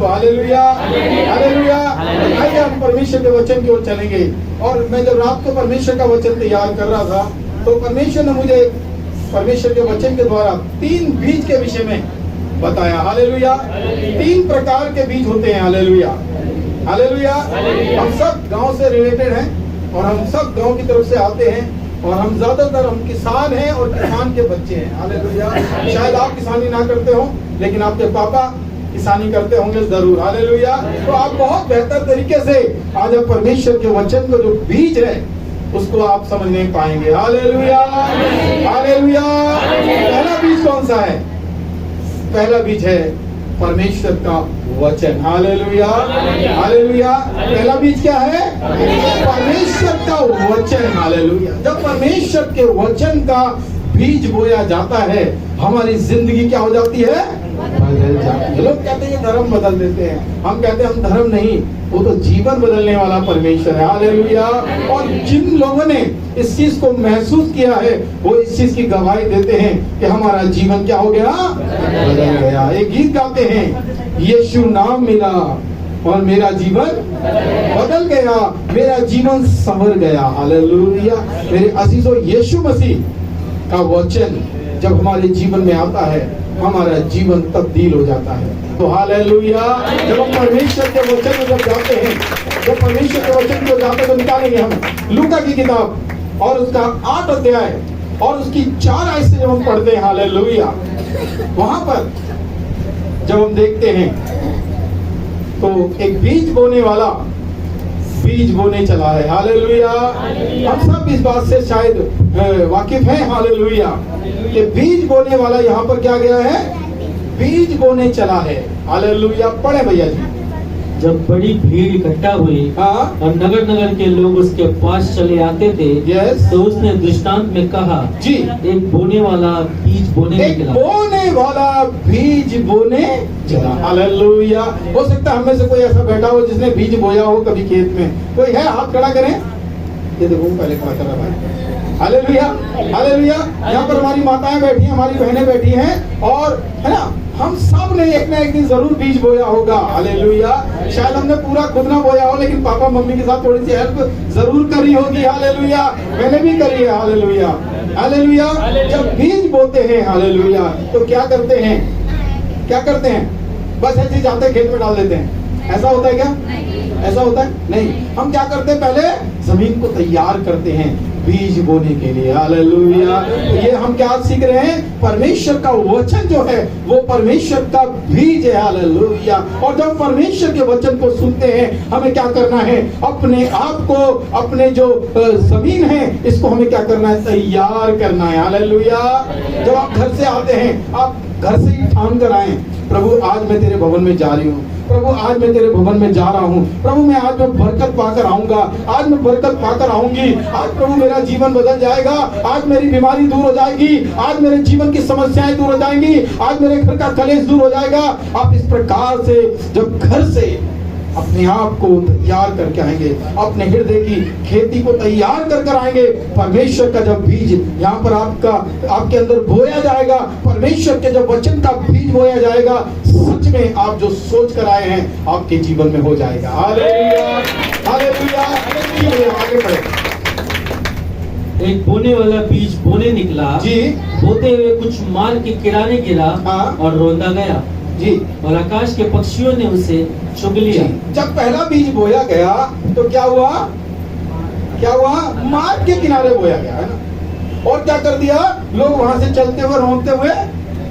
Hallelujah, hallelujah. आइए हम परमेश्वर के वचन की ओर चलेंगे। और मैं जब रात को परमेश्वर का वचन तैयार कर रहा था तो परमेश्वर ने मुझे परमेश्वर के वचन के द्वारा 3 बीज के विषय में बताया। हालेलुया। 3 प्रकार के बीज होते हैं। Hallelujah, hallelujah. हम सब गांव से रिलेटेड हैं और हम सब गांव की तरफ से आते हैं और हम ज्यादातर हम किसान हैं और किसान के बच्चे हैं। हालेलुया। शायद आप किसानी ना करते हो लेकिन आपके पापा किसानी करते होंगे जरूर। हालेलुया। तो आप बहुत बेहतर तरीके से आज आप परमेश्वर के वचन को जो बीज है उसको आप समझ नहीं पाएंगे। Hallelujah, hallelujah. पहला बीज कौन सा है? पहला बीज है परमेश्वर का वचन। Hallelujah, hallelujah. पहला बीज क्या है? परमेश्वर का वचन। हालेलुया। जब परमेश्वर के वचन का बीज बोया जाता है हमारी जिंदगी क्या हो जाती है? बदल जाती है। लोग कहते हैं धर्म बदल देते हैं, हम कहते हैं हम धर्म नहीं, वो तो जीवन बदलने वाला परमेश्वर है। हालेलुया। और जिन लोगों ने इस चीज को महसूस किया है वो इस चीज की गवाही देते हैं कि हमारा जीवन क्या हो गया? बदल गया। एक गीत गाते हैं, यीशु नाम मिला और मेरा जीवन बदल गया, मेरा जीवन संवर गया। हालेलुया। मेरे अजीजों, यीशु मसीह का वचन जब हमारे जीवन में आता है हमारा जीवन तब्दील हो जाता है। तो हालेलुया। जब हम परमेश्वर के वचन में जब जाते हैं, जब परमेश्वर के वचन को जाते तो निकालेंगे हम लूका की किताब और उसका 8 अध्याय और उसकी 4 आयत से जब हम पढ़ते हैं। हालेलुया। वहां पर जब हम देखते हैं तो एक बीज बोने वाला बीज बोने चला है। हालेलुया। हम सब इस बात से शायद वाकिफ हैं। हालेलुया। कि बीज बोने वाला यहाँ पर क्या गया है? बीज बोने चला है। हालेलुया। पढ़े भैया जी। जब बड़ी भीड़ इकट्ठा हुई और नगर नगर के लोग उसके पास चले आते थे, तो उसने दृष्टांत में कहा जी, एक बोने वाला बीज बोने निकला। बोने वाला बीज बोने चला। हालेलुया। हो सकता है हमें से कोई ऐसा बैठा हो जिसने बीज बोया हो कभी खेत में। कोई है? हाथ खड़ा करें। ये देखो पहले खड़ा कर रहा है। Hallelujah, hallelujah. यहाँ पर हमारी माताएं बैठी हैं, हमारी बहनें बैठी हैं और है ना, हम सब ने एक ना एक दिन जरूर बीज बोया होगा। हालेलुया। शायद हमने पूरा खुद ना बोया हो लेकिन पापा मम्मी के साथ थोड़ी सी हेल्प जरूर करी होगी। हालेलुया। मैंने भी करी है। Hallelujah, hallelujah. जब बीज बोते हैं हालेलुया तो क्या करते हैं? क्या करते हैं? बस ऐसे जाते हैं खेत में डाल देते हैं। ऐसा होता है क्या? ऐसा होता है? नहीं। हम क्या करते हैं? पहले जमीन को तैयार करते हैं बीज बोने के लिए। हालेलुया। तो ये हम क्या सीख रहे हैं? परमेश्वर का वचन जो है वो परमेश्वर का बीज है। हालेलुया। और जब परमेश्वर के वचन को सुनते हैं हमें क्या करना है? अपने आप को, अपने जो जमीन है इसको हमें क्या करना है? तैयार करना है। हालेलुया। जब आप घर से आते हैं आप घर से ही ठान कर आए, प्रभु आज मैं तेरे भवन में जा रही हूँ, प्रभु आज मैं तेरे भवन में जा रहा हूँ, प्रभु मैं आज मैं बरकत पाकर आऊंगा, आज मैं बरकत पाकर आऊंगी, आज प्रभु मेरा जीवन बदल जाएगा, आज मेरी बीमारी दूर हो जाएगी, आज मेरे जीवन की समस्याएं दूर हो जाएंगी, आज मेरे घर का कलेश दूर हो जाएगा। आप इस प्रकार से जब घर से अपने आप को तैयार करके आएंगे, अपने हृदय की खेती को तैयार कर आएंगे, परमेश्वर का जब बीज यहाँ पर आपके अंदर बोया जाएगा, परमेश्वर के जब वचन का बीज बोया जाएगा, सच में आप जो सोच कर आए हैं आपके जीवन में हो जाएगा। Hallelujah, hallelujah. आगे बढ़े। एक बोने वाला बीज बोने निकला जी, बोते हुए कुछ माल के किराने गिरा और रोंदा गया जी, और आकाश के पक्षियों ने उसे चुग लिया। जब पहला बीज बोया गया तो क्या हुआ? क्या हुआ? मार्ग के किनारे बोया गया है ना, और क्या कर दिया? लोग वहां से चलते हुए रोंदते हुए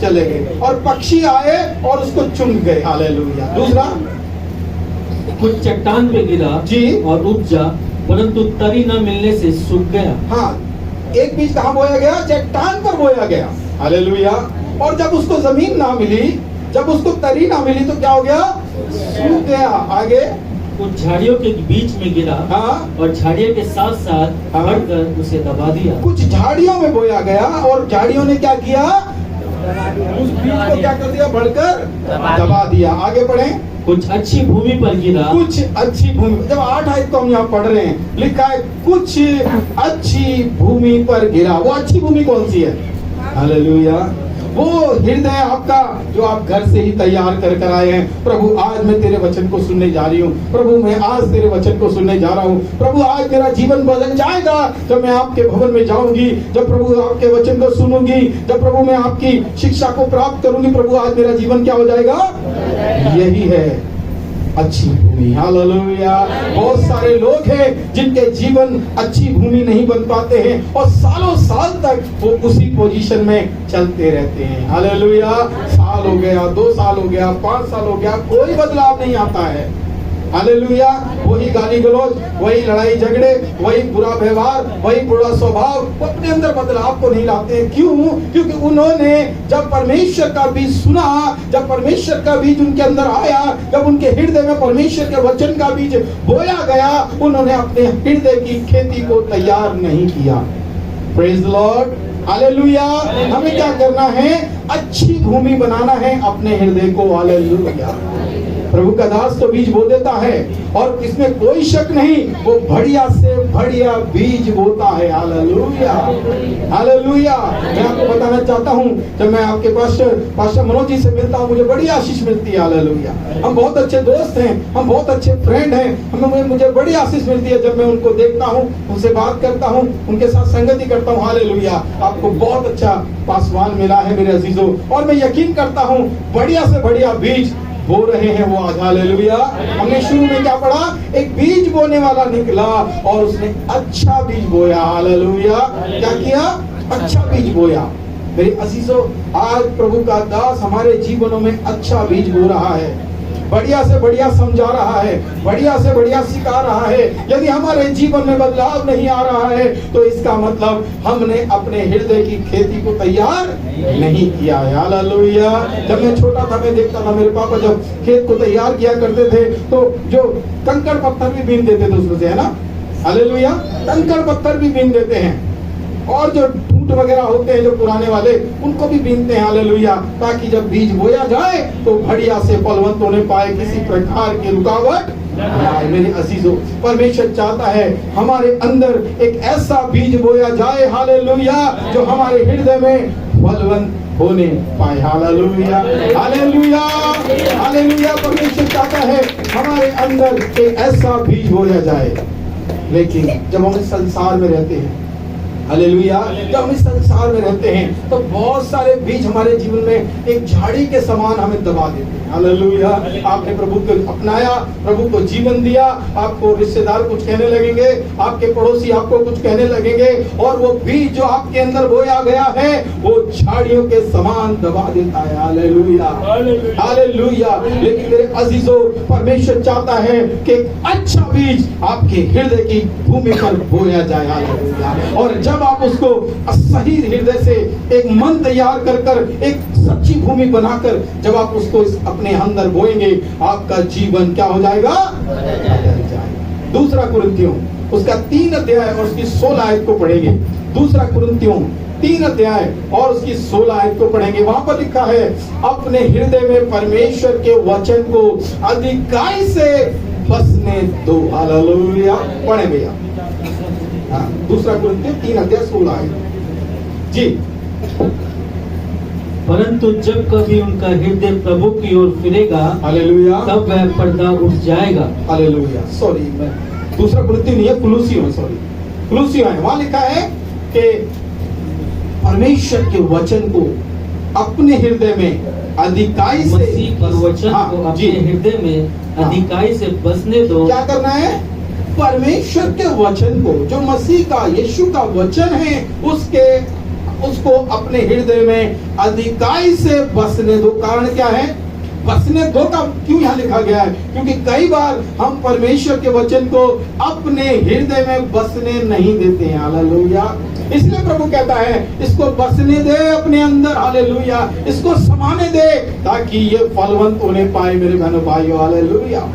चले गए और पक्षी आए और उसको चुंग गए। हालेलुया। दूसरा, कुछ चट्टान पे गिरा जी और उपजा, परंतु तरी न मिलने से सूख गया। हाँ, एक बीज कहाँ बोया गया? चट्टान पर बोया गया। हालेलुया। और जब उसको जमीन ना मिली, जब उसको तरी ना मिली तो क्या हो गया? सूख गया। आगे, कुछ झाड़ियों के बीच में गिरा और झाड़ियों के साथ साथ बढ़कर उसे दबा दिया। कुछ झाड़ियों में बोया गया और झाड़ियों ने क्या किया? उस बीज को क्या कर दिया? बढ़कर दबा दिया। आगे बढ़े। कुछ अच्छी भूमि पर गिरा। कुछ अच्छी भूमि, जब 8 आयत को हम यहाँ पढ़ रहे हैं, लिखा है कुछ अच्छी भूमि पर गिरा। वो अच्छी भूमि कौन सी है? हालेलुया। वो हृदय आपका जो आप घर से ही तैयार कर आए हैं। प्रभु आज मैं तेरे वचन को सुनने जा रही हूँ, प्रभु मैं आज तेरे वचन को सुनने जा रहा हूँ। प्रभु आज मेरा जीवन बदल जाएगा जब मैं आपके भवन में जाऊंगी, जब प्रभु आपके वचन को सुनूंगी, जब प्रभु मैं आपकी शिक्षा को प्राप्त करूंगी। प्रभु आज मेरा जीवन क्या हो जाएगा? यही है अच्छी भूमि। हालेलुया। बहुत सारे लोग हैं जिनके जीवन अच्छी भूमि नहीं बन पाते हैं और सालों साल तक वो उसी पोजीशन में चलते रहते हैं। हालेलुया। साल हो गया, 2 साल हो गया, 5 साल हो गया, कोई बदलाव नहीं आता है। हालेलुया। वही गाली गलौज, वही लड़ाई झगड़े, वही बुरा व्यवहार, वही बुरा स्वभाव, वो अपने अंदर बदलाव को नहीं लाते हैं। क्यों? क्योंकि उन्होंने जब परमेश्वर का बीज सुना, जब परमेश्वर का बीज उनके अंदर आया, जब उनके हृदय में परमेश्वर के वचन का बीज बोया गया, उन्होंने अपने हृदय की खेती को तैयार नहीं किया। Praise the Lord. हालेलुया। हमें क्या करना है? अच्छी भूमि बनाना है अपने हृदय को। हालेलुया। प्रभु का दास तो बीज बो देता है और इसमें कोई शक नहीं, वो बढ़िया से बढ़िया बीज बोता है। हालेलुया। हालेलुया। मैं आपको बताना चाहता हूँ, जब मैं आपके पास्टर मनोज जी से मिलता हूँ, मुझे बड़ी आशीष मिलती है। हालेलुया। हम बहुत अच्छे दोस्त हैं, हम बहुत अच्छे फ्रेंड हैं, मुझे बड़ी आशीष मिलती है जब मैं उनको देखता हूँ, उनसे बात करता हूँ, उनके साथ संगति करता हूँ। हालेलुया। आपको बहुत अच्छा पासवान मिला है मेरे अजीजों, और मैं यकीन करता हूँ बढ़िया से बढ़िया बीज बो रहे हैं वो आज। हालेलुया। हमने शुरू में क्या पढ़ा? एक बीज बोने वाला निकला और उसने अच्छा बीज बोया। हालेलुया। क्या किया? अच्छा बीज बोया। मेरे अजीजों, आज प्रभु का दास हमारे जीवनों में अच्छा बीज बो रहा है, बढ़िया से बढ़िया समझा रहा है, बढ़िया से बढ़िया सिखा रहा है। यदि हमारे जीवन में बदलाव नहीं आ रहा है तो इसका मतलब हमने अपने हृदय की खेती को तैयार नहीं किया है। हालेलुया। जब मैं छोटा था, मैं देखता था मेरे पापा जब खेत को तैयार किया करते थे तो जो कंकड़ पत्थर भी बीन देते थे उसमें से, है ना? हालेलुया। कंकड़ पत्थर भी बीन देते हैं और जो ढूंढ वगैरह होते हैं जो पुराने वाले, उनको भी बीनते हैं। हालेलुया। ताकि जब बीज बोया जाए तो बढ़िया से फलवंत होने पाए, किसी प्रकार की रुकावट ना आए। मेरे अजीजों, परमेश्वर चाहता है हमारे अंदर एक ऐसा बीज बोया जाए, हालेलुया, जो हमारे हृदय में फलवंत होने पाए। हालेलुया। हालेलुया। हालेलुया। परमेश्वर चाहता है हमारे अंदर एक ऐसा बीज बोया जाए। लेकिन जब हम इस संसार में रहते हैं, हालेलुया, जब हम इस संसार में रहते हैं तो बहुत सारे बीज हमारे जीवन में एक झाड़ी के समान हमें दबा देते हैं। हालेलुया। आपने प्रभु को अपनाया, प्रभु को जीवन दिया, आपको रिश्तेदार कुछ कहने लगेंगे, आपके पड़ोसी आपको कुछ कहने लगेंगे, और वो बीज जो आपके अंदर बोया गया है वो झाड़ियों के समान दबा देता है। हालेलुया। हालेलुया। लेकिन मेरे अजीजों, परमेश्वर चाहता है कि एक अच्छा बीज आपके हृदय की भूमि पर बोया जाए। हालेलुया। और जब आप उसको सही हृदय से एक मन तैयार कर एक सच्ची भूमि बनाकर जब आप उसको अपने अंदर बोएंगे, आपका जीवन क्या हो जाएगा? बदल जाएगा। दूसरा कुरिन्थियों उसका 3 अध्याय और उसकी 16 आयत को पढ़ेंगे। दूसरा कुरिन्थियों 3 अध्याय और उसकी 16 आयत को पढ़ेंगे। वहां पर लिखा है, अपने हृदय में परमेश्वर के वचन को अधिकाई से बसने दो। हालेलुया। पढ़े भैया। दूसरा कुरिन्थियों 3 अध्याय 16 आयत जी। परंतु जब कभी उनका हृदय प्रभु की ओर फिरेगा, हालेलुया, तब वह पर्दा उठ जाएगा। हालेलुया। सॉरी, मैं दूसरा कुरिन्थियों नहीं है, कुलुसियों है। सॉरी, कुलुसियों है। वहां लिखा है कि परमेश्वर के वचन को अपने हृदय में अधिकाई से, मसीह के वचन को अपने हृदय में अधिकाई से बसने दो। क्या करना है? परमेश्वर के वचन को, जो मसीह का, यीशु का वचन है, उसको अपने हृदय में अधिकाई से बसने दो। कारण क्या है? बसने दो का क्यों यहाँ लिखा गया है? क्योंकि कई बार हम परमेश्वर के वचन को अपने हृदय में बसने नहीं देते हैं। हालेलुया। इसलिए प्रभु कहता है इसको बसने दे अपने अंदर। हालेलुया। इसको समाने दे ताकि ये फलवंत होने पाए मेरे बहनों भाइयों। हालेलुया।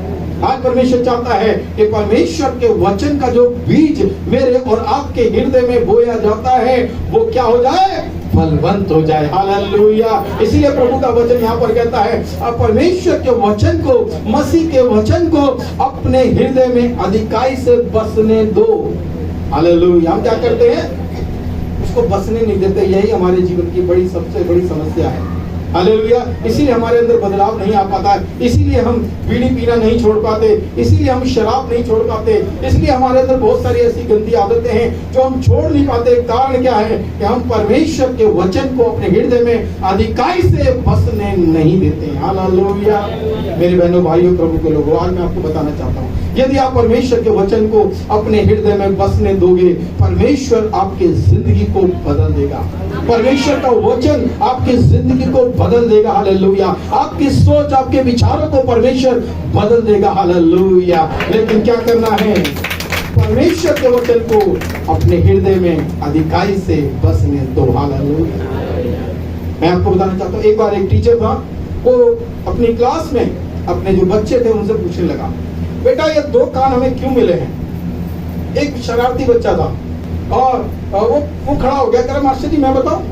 आज परमेश्वर चाहता है कि परमेश्वर के वचन का जो बीज मेरे और आपके हृदय में बोया जाता है वो क्या हो जाए? फलवंत हो जाए। हालेलुया। इसीलिए प्रभु का वचन यहाँ पर कहता है, आप परमेश्वर के वचन को, मसीह के वचन को अपने हृदय में अधिकाई से बसने दो। हालेलुया। हम क्या करते हैं? उसको बसने नहीं देते। यही हमारे जीवन की बड़ी सबसे बड़ी समस्या है। हालेलुया। इसीलिए हमारे अंदर बदलाव नहीं आ पाता है, इसीलिए हम बीड़ी पीना नहीं छोड़ पाते, इसीलिए हम शराब नहीं छोड़ पाते, इसलिए हमारे अंदर बहुत सारी ऐसी गंदी आदतें हैं जो हम छोड़ नहीं पाते। कारण क्या है कि हम परमेश्वर के वचन को अपने हृदय में अधिकाई से बसने नहीं देते हैं। हालेलुया। मेरे बहनों भाइयों प्रभु के लोगों, आज मैं आपको बताना चाहता हूँ, यदि आप परमेश्वर के वचन को अपने हृदय में बसने दोगे, परमेश्वर आपकी जिंदगी को बदल देगा। परमेश्वर का वचन आपकी जिंदगी को बदल देगा। हालेलुया। आपकी सोच, आपके विचारों को परमेश्वर बदल देगा। हालेलुया। लेकिन क्या करना है? परमेश्वर के वचन को अपने हृदय में अधिकाई से बसने दो। हालेलुया। मैं आपको बताना चाहता हूँ, एक बार एक टीचर था, वो अपनी क्लास में अपने जो बच्चे थे उनसे पूछने लगा, बेटा ये 2 कान हमें क्यों मिले हैं? एक शरारती बच्चा था और वो खड़ा हो गया, कह रहा मास्टर जी मैं बताऊं?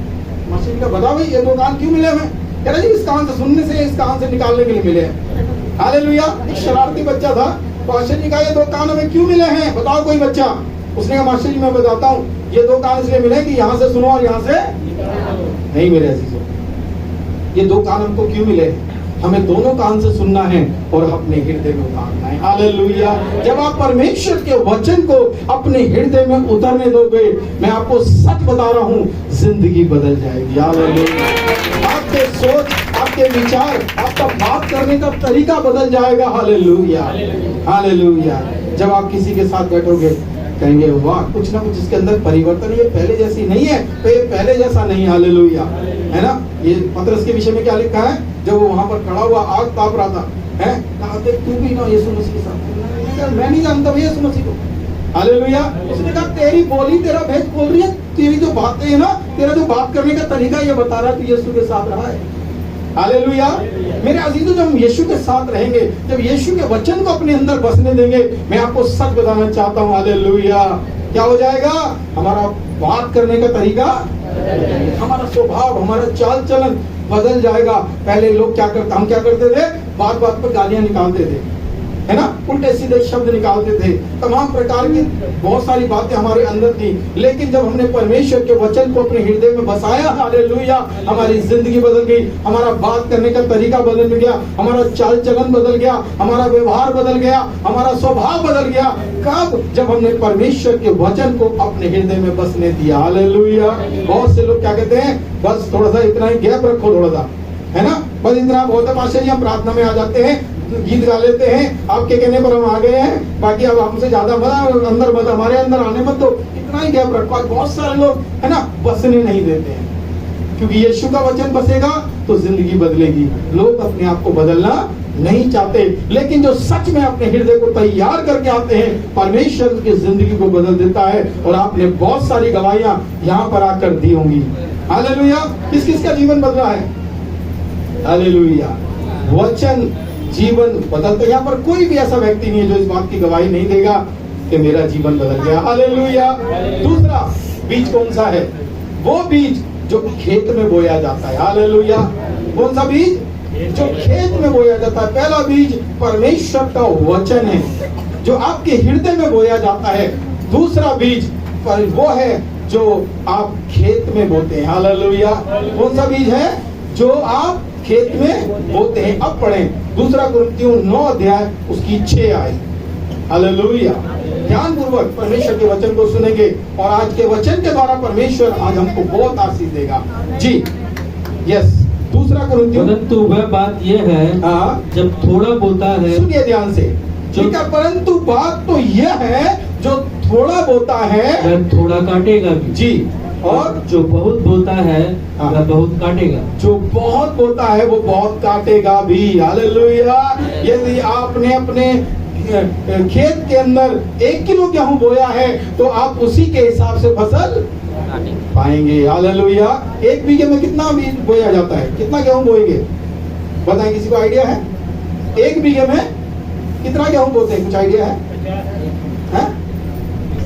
मास्टर जी का बता भाई, ये 2 कान क्यों मिले हमें? कह रहा जी इस कान से सुनने से, इस कान से निकालने के लिए मिले हैं। हालेलुया। एक शरारती बच्चा था, मास्टर जी का ये 2 कान हमें क्यों मिले हैं? बताओ कोई बच्चा। उसने कहा मास्टर जी मैं बताता हूँ, ये 2 कान इसलिए मिले कि यहाँ से सुनो और यहाँ से नहीं मिले। ऐसी ये 2 कान हमको क्यों मिले? हमें दोनों कान से सुनना है और अपने हृदय में उतारना है। हालेलुया। जब आप परमेश्वर के वचन को अपने हृदय में उतारने दोगे, मैं आपको सच बता रहा हूँ, जिंदगी बदल जाएगी। हालेलुया। आपके सोच, आपके विचार, आपका बात करने का तरीका बदल जाएगा। हालेलुया। हालेलुया। जब आप किसी के साथ बैठोगे, कहेंगे वाह कुछ ना कुछ इसके अंदर परिवर्तन, ये पहले जैसी नहीं है, तो ये पहले जैसा नहीं। हालेलुया। है ना? ये पतरस के विषय में क्या लिखा है? जब वो वहां पर खड़ा हुआ आग ताप रहा था, है कहा देख तू भी ना यीशु मसीह के साथ। मैं नहीं जानता भाई यीशु मसीह को। हालेलुया। उसने कहा तेरी बोली, तेरा भेद बोल रही है, तेरी जो बातें है ना, तेरा जो बात करने का तरीका ये बता रहा है तू यीशु के साथ रहा है। हालेलुया। मेरे अजीजों, जब हम यीशु के साथ रहेंगे, जब यीशु के वचन को अपने अंदर बसने देंगे, मैं आपको सच बताना चाहता हूँ, हालेलुया, क्या हो जाएगा? हमारा बात करने का तरीका, हमारा स्वभाव, हमारा चाल चलन बदल जाएगा। पहले लोग क्या करते, हम क्या करते थे? बात बात पर गालियां निकालते थे, है ना, उल्टे सीधे शब्द निकालते थे, तमाम प्रकार की बहुत सारी बातें हमारे अंदर थी। लेकिन जब हमने परमेश्वर के वचन को अपने हृदय में बसाया, हालेलुया, हमारी जिंदगी बदल गई, हमारा बात करने का तरीका बदल गया, हमारा चाल चलन बदल गया, हमारा व्यवहार बदल गया, हमारा स्वभाव बदल गया। कब? जब हमने परमेश्वर के वचन को अपने हृदय में बसने दिया। हालेलुया। बहुत से लोग क्या कहते हैं, बस थोड़ा सा इतना ही गैप रखो, थोड़ा सा, है ना, बस इतना बहुत है पास्टर जी, हम प्रार्थना में आ जाते हैं, गीत गा लेते हैं, आपके कहने पर हम आ गए हैं, बाकी अब हमसे ज्यादा मत अंदर मत, हमारे अंदर आने मत दो, इतना ही गैप रखो। बहुत सारे लोग है ना बसने नहीं देते हैं, क्योंकि यीशु का वचन बसेगा तो जिंदगी बदलेगी। लोग अपने आप को बदलना नहीं चाहते, लेकिन जो सच में अपने हृदय को तैयार करके आते हैं, परमेश्वर की जिंदगी को बदल देता है। और आपने बहुत सारी गवाहियां यहाँ पर आकर दी होंगी। हालेलुया। किस किस का जीवन बदला है? हालेलुया। वचन जीवन बदलता। यहाँ पर कोई भी ऐसा व्यक्ति नहीं है जो इस बात की गवाही नहीं देगा कि मेरा जीवन बदल गया। हालेलुया। दूसरा बीज कौन सा है? वो बीज जो खेत में बोया जाता है। हालेलुया। कौन सा बीज? जो खेत में बोया जाता है। पहला बीज परमेश्वर का वचन है जो आपके हृदय में बोया जाता है। दूसरा बीज वो है जो आप खेत में बोते हैं। हालेलुया। कौन सा बीज है? जो आप खेत में बोते हैं। अब पढ़ें 2 कुरिन्थियों 9 अध्याय उसकी 6 आयत। हालेलुया। ध्यान पूर्वक परमेश्वर के वचन को सुनेंगे और आज के वचन के द्वारा परमेश्वर आज हमको बहुत आशीष देगा। जी यस। 2 कुरिन्थियों, परंतु वह बात यह है, हाँ, जब थोड़ा बोता है, सुनिए ध्यान से, ठीक है, परंतु बात तो यह है जो थोड़ा बोता है वह थोड़ा काटेगा भी। जी, और जो बहुत बोता है वह बहुत काटेगा। जो बहुत बोता है वो बहुत काटेगा भी। हालेलुया। यदि आपने अपने खेत के अंदर 1 किलो गेहूं बोया है तो आप उसी के हिसाब से फसल पाएंगे। हालेलुया। 1 बीघे में कितना बीज बोया जाता है? कितना गेहूं बोएंगे? बताएं, किसी को आइडिया है? 1 बीघे में कितना गेहूं बोते हैं? कुछ आइडिया है?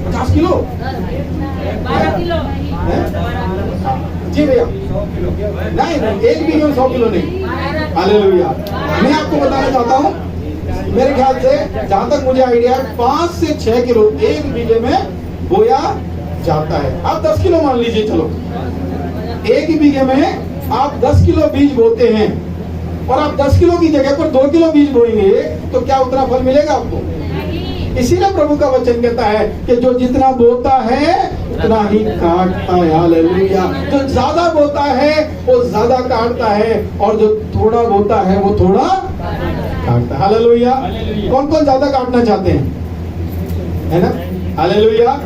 50 किलो? 12 किलो। जी भैया, नहीं 1 बीघे में 100 किलो नहीं। हालेलुया। मैं आपको बताना चाहता हूँ, मेरे ख्याल से जहां तक मुझे आइडिया है 5 से 6 किलो 1 बीघे में बोया जाता है। आप 10 किलो मान लीजिए, चलो 1 बीघे में आप 10 किलो बीज बोते हैं और आप 10 किलो की जगह पर 2 किलो बीज बोएंगे तो क्या उतना फल मिलेगा आपको? इसीलिए प्रभु का वचन कहता है कि जो जितना बोता है उतना ही काटता है। हालेलुया। जो ज्यादा बोता है वो ज्यादा काटता है और जो थोड़ा बोता है वो थोड़ा काटता है। हालेलुया। कौन कौन ज्यादा काटना चाहते हैं, है ना? हालेलुया।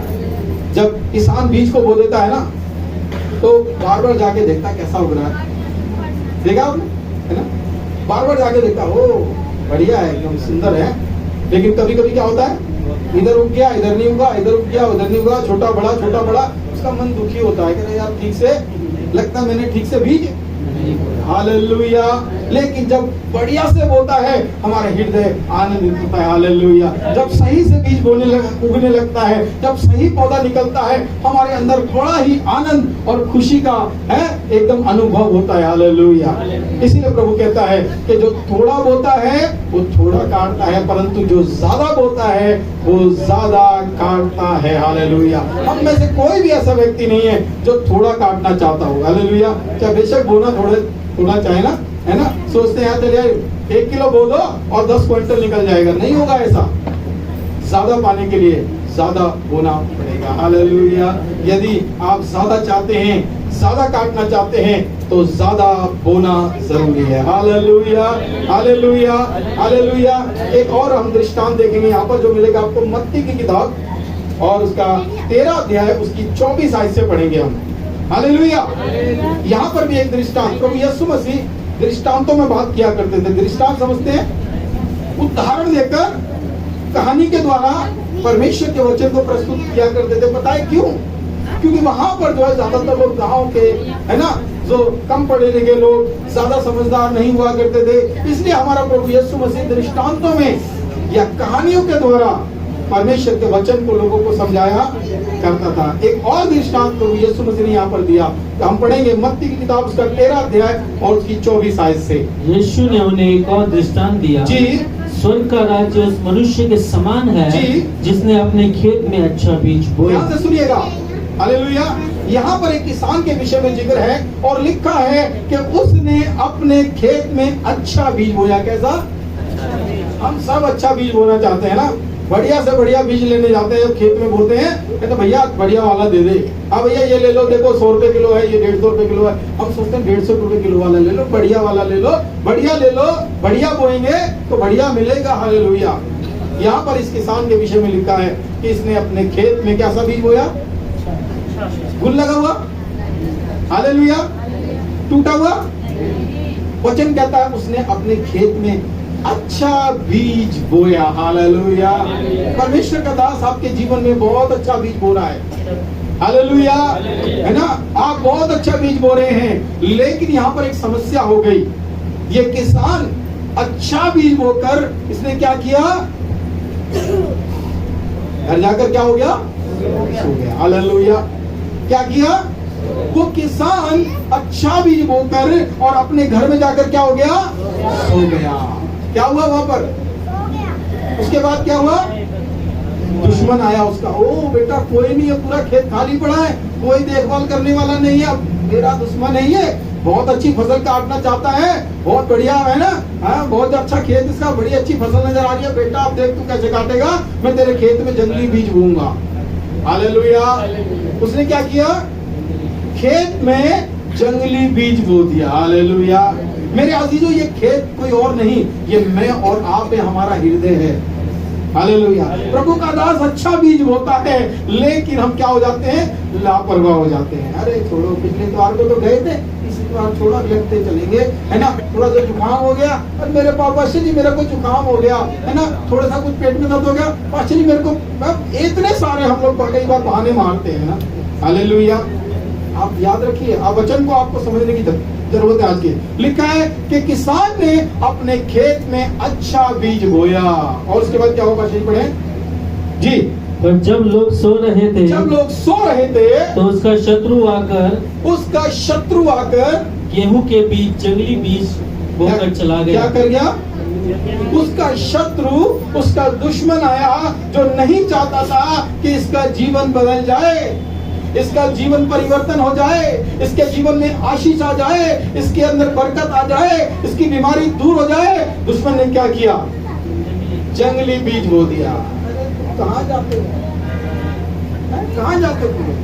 जब किसान बीज को बो देता है ना तो बार बार जाके देखता है कैसा उग रहा है, देखा आपने, है ना? बार बार जाके देखता, ओ बढ़िया है, एकदम सुंदर है। लेकिन कभी कभी क्या होता है, इधर उग गया, इधर नहीं उगा, इधर उग गया, उधर नहीं उगा, छोटा बड़ा छोटा बड़ा, उसका मन दुखी होता है कि यार ठीक से लगता मैंने ठीक से बीज। हालेलुया। लेकिन जब बढ़िया से बोता है हमारा हृदय आनंदित होता है। हालेलुया। जब सही से बीज उगने लगता है, जब सही पौधा निकलता है, हमारे अंदर बड़ा ही आनंद और खुशी का है एकदम अनुभव होता है। हालेलुया। इसीलिए प्रभु कहता है कि जो थोड़ा बोता है वो थोड़ा काटता है, परंतु जो ज्यादा बोता है वो ज्यादा काटता है। हालेलुया। हम में से कोई भी ऐसा व्यक्ति नहीं है जो थोड़ा काटना चाहता हो। हालेलुया। क्या बेशक बोना थोड़ा चाहे ना, है ना? सोचते हैं चलिए 1 किलो बो दो और 10 क्विंटल निकल जाएगा, नहीं होगा ऐसा। ज्यादा पाने के लिए ज्यादा बोना पड़ेगा। हालेलुया। यदि आप ज्यादा चाहते हैं, ज्यादा काटना चाहते हैं तो ज्यादा बोना जरूरी है। हालेलुया। हालेलुया। हालेलुया। एक और हम दृष्टांत देखेंगे यहाँ पर जो मिलेगा आपको मत्ती की किताब और उसका 13 अध्याय उसकी 24 आयत से पढ़ेंगे हम। हालेलुया। यहाँ पर भी एक दृष्टांत, प्रभु यीशु मसीह दृष्टांतों में बात किया करते थे। दृष्टांत समझते हैं, उदाहरण देकर कहानी के द्वारा परमेश्वर के वचन को प्रस्तुत किया करते थे। पता है क्यों? क्योंकि वहां पर जो है ज्यादातर लोग गांव के, है ना, जो कम पढ़े लिखे लोग, ज्यादा समझदार नहीं हुआ करते थे। इसलिए हमारा प्रभु यीशु मसीह दृष्टांतों में या कहानियों के द्वारा परमेश्वर के वचन को लोगों को समझाया करता था। एक और दृष्टांत प्रभु यीशु मसीह ने यहाँ पर दिया, तो हम पढ़ेंगे मत्ती की किताब उसका 13 अध्याय और उसकी 24 आयत से। यीशु ने उन्हें एक और दृष्टांत दिया। जी। स्वर्ग का राज्य उस मनुष्य के समान है जी। जिसने अपने खेत में अच्छा बीज बोया। ध्यान से सुनिएगा। हालेलुया। यहाँ पर एक किसान के विषय में जिक्र है और लिखा है कि उसने अपने खेत में अच्छा बीज बोया। कैसा? हम सब अच्छा बीज बोना चाहते हैं ना, बढ़िया से बढ़िया बीज लेने जाते हैं, खेत में बोते हैं तो भैया बढ़िया वाला दे दे। हाँ भैया ये ले लो, देखो 100 रुपए किलो है, ये 150 रुपए किलो है। हम सोचते हैं 150 रुपए किलो वाला ले लो, बढ़िया वाला ले लो, बढ़िया ले लो, बढ़िया बोएंगे तो बढ़िया मिलेगा। हालेलुया। यहाँ पर इस किसान के विषय में लिखा है कि इसने अपने खेत में कैसा बीज बोया? गुल लगा हुआ, हालेलुया, टूटा हुआ। वचन कहता है उसने अपने खेत में अच्छा बीज बोया। हालेलुया। परमेश्वर का दास आपके जीवन में बहुत अच्छा बीज बो रहा है। हालेलुया, है ना? आप बहुत अच्छा बीज बो रहे हैं, लेकिन यहाँ पर एक समस्या हो गई। ये किसान अच्छा बीज बोकर इसने क्या किया? घर जाकर क्या हो गया? सो गया। हालेलुया। क्या किया? वो किसान अच्छा बीज बोकर और अपने घर में जाकर क्या हो गया? सो गया। क्या हुआ वहां पर? उसके बाद क्या हुआ? दुश्मन आया उसका। ओ बेटा कोई नहीं है, पूरा खेत खाली पड़ा है, कोई देखभाल करने वाला नहीं है, अब मेरा दुश्मन है ये, बहुत अच्छी फसल काटना चाहता है, बहुत बढ़िया है ना, हाँ बहुत अच्छा खेत इसका, बड़ी अच्छी फसल नजर आ रही है, बेटा अब देख तू कैसे काटेगा, मैं तेरे खेत में जंगली बीज बोऊंगा। हालेलुया। उसने क्या किया? खेत में जंगली बीज बो दिया। हालेलुया। मेरे अजीजों ये खेत कोई और नहीं, ये मैं और आप है, हमारा हृदय है। हालेलुया। प्रभु का दास अच्छा बीज बोता है, लेकिन हम क्या हो जाते हैं? लापरवाह हो जाते हैं। अरे छोड़ो, पिछले द्वार को तो गए थे, इस द्वार छोड़ा, लगते चलेंगे, है ना? थोड़ा सा जुकाम हो गया, अरे मेरे पापा जी मेरे को जुकाम हो गया, है ना? थोड़ा सा कुछ पेट में दर्द हो गया, पापा जी मेरे को, इतने सारे हम लोग कई बार बहाने मारते हैं ना। हालेलुया। आप याद रखिए, आप वचन को आपको समझने की जरूरत है आज की। लिखा है कि किसान ने अपने खेत में अच्छा बीज बोया और उसके बाद क्या होगा? पढ़े जी। पर जब लोग सो रहे थे, तो उसका शत्रु आकर गेहूं के बीच जंगली बीज बोकर चला गया। क्या कर गया? उसका शत्रु, उसका दुश्मन आया जो नहीं चाहता था कि इसका जीवन बदल जाए, इसका जीवन परिवर्तन हो जाए, इसके जीवन में आशीष आ जाए, इसके अंदर बरकत आ जाए, इसकी बीमारी दूर हो जाए। दुश्मन ने क्या किया? जंगली बीज बो दिया। कहाँ जाते हो? कहाँ जाते हो?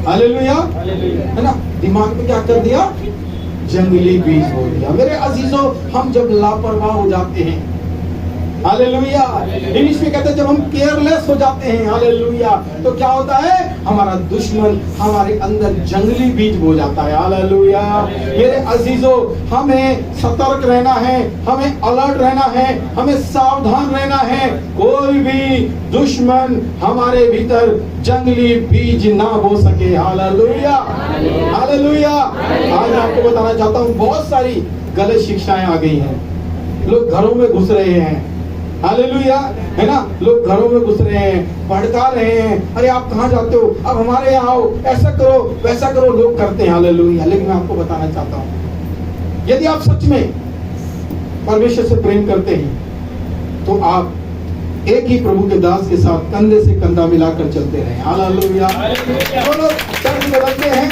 हालेलुया, है ना? दिमाग में क्या कर दिया? जंगली बीज बो दिया। मेरे अजीजों, हम जब लापरवाह हो जाते हैं, हालेलुया, इंग्लिश में कहते हैं जब हम केयरलेस हो जाते हैं, हालेलुया, तो क्या होता है? हमारा दुश्मन हमारे अंदर जंगली बीज बो जाता है। हालेलुया। मेरे अजीजों, हमें सतर्क रहना है, हमें अलर्ट रहना है, हमें सावधान रहना है। कोई भी दुश्मन हमारे भीतर जंगली बीज ना बो सके। Hallelujah, hallelujah. आज आपको बताना चाहता हूँ, बहुत सारी गलत शिक्षाएं आ गई हैं। लोग घरों में घुस रहे हैं, हालेलुया, है ना? लोग घरों में घुस रहे हैं, भड़का रहे हैं, अरे आप कहाँ जाते हो, अब हमारे यहाँ आओ, ऐसा करो वैसा करो, लोग करते हैं, हालेलुया। लेकिन मैं आपको बताना चाहता हूँ, यदि आप सच में परमेश्वर से प्रेम करते हैं तो आप एक ही प्रभु के दास के साथ कंधे से कंधा मिलाकर चलते रहे। हालेलुया। जो लोग चर्च बदलते हैं,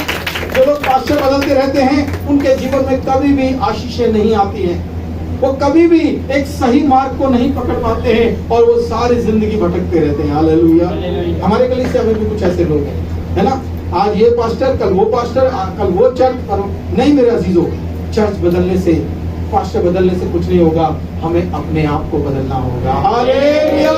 जो लोग पास्टर बदलते रहते हैं, उनके जीवन में कभी भी आशीषें नहीं आती हैं। वो कभी भी एक सही मार्ग को नहीं पकड़ पाते हैं और वो सारी जिंदगी भटकते रहते हैं। हालेलुया। हमारे कलीसिया में भी कुछ ऐसे लोग हैं, है ना? आज ये पास्टर, कल वो पास्टर, कल वो चर्च, पर नहीं मेरे अजीजों, चर्च बदलने से, पास्टर बदलने से कुछ नहीं होगा, हमें अपने आप को बदलना होगा। Hallelujah,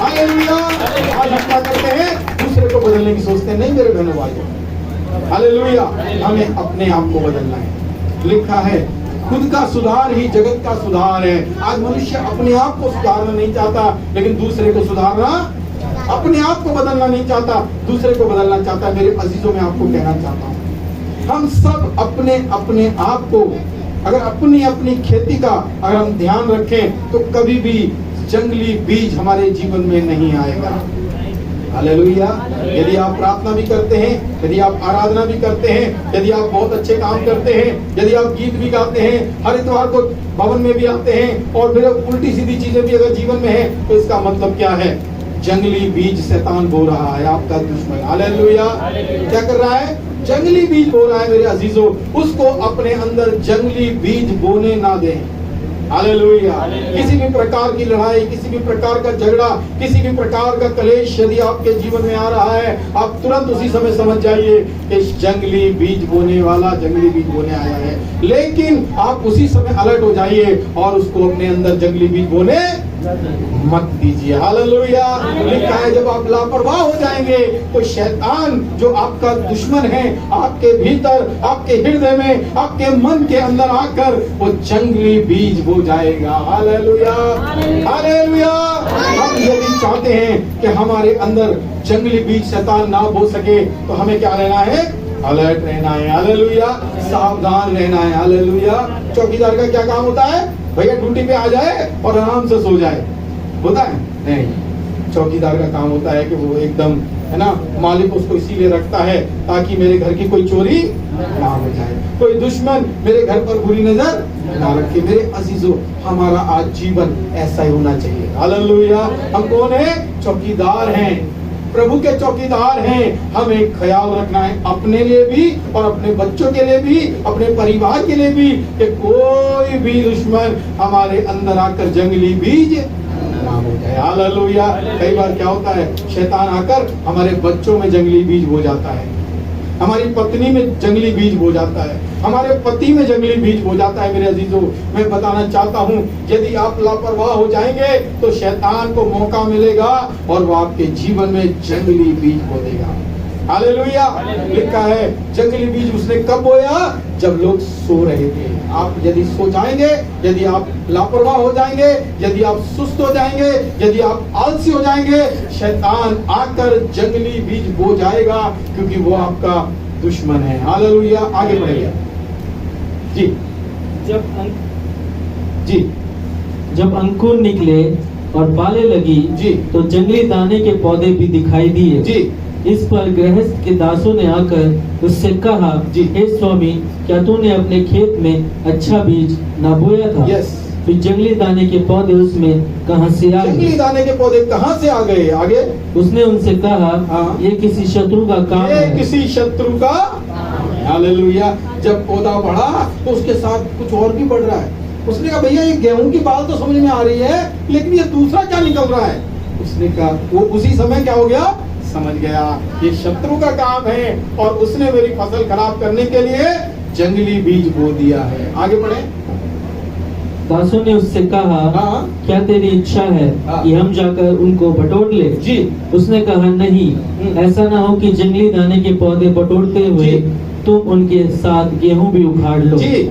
hallelujah. आज हम क्या करते हैं? दूसरे को बदलने की सोचते हैं। नहीं मेरे बहनों भाइयों, हालेलुया, हमें अपने आप को बदलना है। लिखा है खुद का सुधार ही जगत का सुधार है। आज मनुष्य अपने आप को सुधारना नहीं चाहता, लेकिन दूसरे को सुधारना, अपने आप को बदलना नहीं चाहता, दूसरे को बदलना चाहता है। मेरे अजीजों, में आपको कहना चाहता हूँ, हम सब अपने अपने आप को, अगर अपनी अपनी खेती का अगर हम ध्यान रखें तो कभी भी जंगली बीज हमारे जीवन में नहीं आएगा। हालेलुया। यदि आप प्रार्थना भी करते हैं, यदि आप आराधना भी करते हैं, यदि आप बहुत अच्छे काम करते हैं, यदि आप गीत भी गाते हैं, हर इतवार को भवन में भी आते हैं और फिर उल्टी सीधी चीजें भी अगर जीवन में है, तो इसका मतलब क्या है? जंगली बीज शैतान बो रहा है, आपका दुश्मन। हालेलुया। क्या कर रहा है? जंगली बीज बो रहा है। मेरे अजीजों, उसको अपने अंदर जंगली बीज बोने ना दें। हालेलुया। किसी भी प्रकार की लड़ाई, किसी भी प्रकार का झगड़ा, किसी भी प्रकार का कलेश यदि आपके जीवन में आ रहा है, आप तुरंत उसी समय समझ जाइए कि जंगली बीज बोने वाला जंगली बीज बोने आया है। लेकिन आप उसी समय अलर्ट हो जाइए और उसको अपने अंदर जंगली बीज बोने मत दीजिए। हालेलुया। लिखा है जब आप लापरवाह हो जाएंगे तो शैतान जो आपका दुश्मन है, आपके भीतर, आपके हृदय में, आपके मन के अंदर आकर वो जंगली बीज बो जाएगा। Hallelujah, hallelujah. हम यदि चाहते हैं कि हमारे अंदर जंगली बीज शैतान ना बो सके तो हमें क्या रहना है? अलर्ट रहना है। हालेलुया। सावधान रहना है। हालेलुया। चौकीदार का क्या काम होता है? भैया ड्यूटी पे आ जाए और आराम से सो जाए, होता है? नहीं, चौकीदार का काम होता है कि वो एकदम, है ना, मालिक उसको इसीलिए रखता है ताकि मेरे घर की कोई चोरी ना हो जाए, कोई दुश्मन मेरे घर पर बुरी नजर ना रखे। मेरे अजीजों, हमारा आज जीवन ऐसा ही होना चाहिए। हालेलुया। हम कौन है? चौकीदार हैं, प्रभु के चौकीदार हैं। हमें ख्याल रखना है अपने लिए भी और अपने बच्चों के लिए भी, अपने परिवार के लिए भी, कि कोई भी दुश्मन हमारे अंदर आकर जंगली बीज ना हो जाए। हालेलुया। कई बार क्या होता है? शैतान आकर हमारे बच्चों में जंगली बीज हो जाता है, हमारी पत्नी में जंगली बीज हो जाता है, हमारे पति में जंगली बीज हो जाता है। मेरे अजीजों, मैं बताना चाहता हूँ, यदि आप लापरवाह हो जाएंगे तो शैतान को मौका मिलेगा और वो आपके जीवन में जंगली बीज बो देगा। हालेलुया। लिखा है जंगली बीज उसने कब बोया? जब लोग सो रहे थे। आप यदि सो जाएंगे, यदि आप लापरवाह हो जाएंगे, यदि आप सुस्त हो जाएंगे, यदि आप आलसी हो जाएंगे, शैतान आकर जंगली बीज बो जाएगा, क्योंकि वो आपका दुश्मन है। हालेलुया। आगे बढ़ेगा जी। जब अंकुर निकले और बालें लगी जी, तो जंगली दाने के पौधे भी दिखाई दिए जी। इस पर गृहस्थ के दासों ने आकर उससे कहा, जी, हे स्वामी, क्या तूने अपने खेत में अच्छा बीज न बोया था? यस। फिर जंगली दाने के पौधे उसमें कहां से आ जंगली गए? दाने के पौधे कहाँ से आ गए? आगे उसने उनसे कहा, हाँ। ये किसी शत्रु का काम ये है। किसी शत्रु का हालेलुया। जब पौधा बढ़ा तो उसके साथ कुछ और भी बढ़ रहा है। उसने कहा भैया ये गेहूं की बात तो समझ में आ रही है, लेकिन ये दूसरा क्या निकल रहा है? उसने कहा, वो उसी समय क्या हो गया? समझ गया ये शत्रु का काम है और उसने मेरी फसल खराब करने के लिए जंगली बीज बो दिया है। आगे बढ़े। दासों ने उससे कहा, हाँ क्या तेरी इच्छा है हाँ। कि हम जाकर उनको बटोर ले? जी उसने कहा, नहीं, ऐसा ना हो कि जंगली दाने के पौधे बटोरते हुए जी। तुम उनके साथ गेहूं भी उखाड़ लो। जी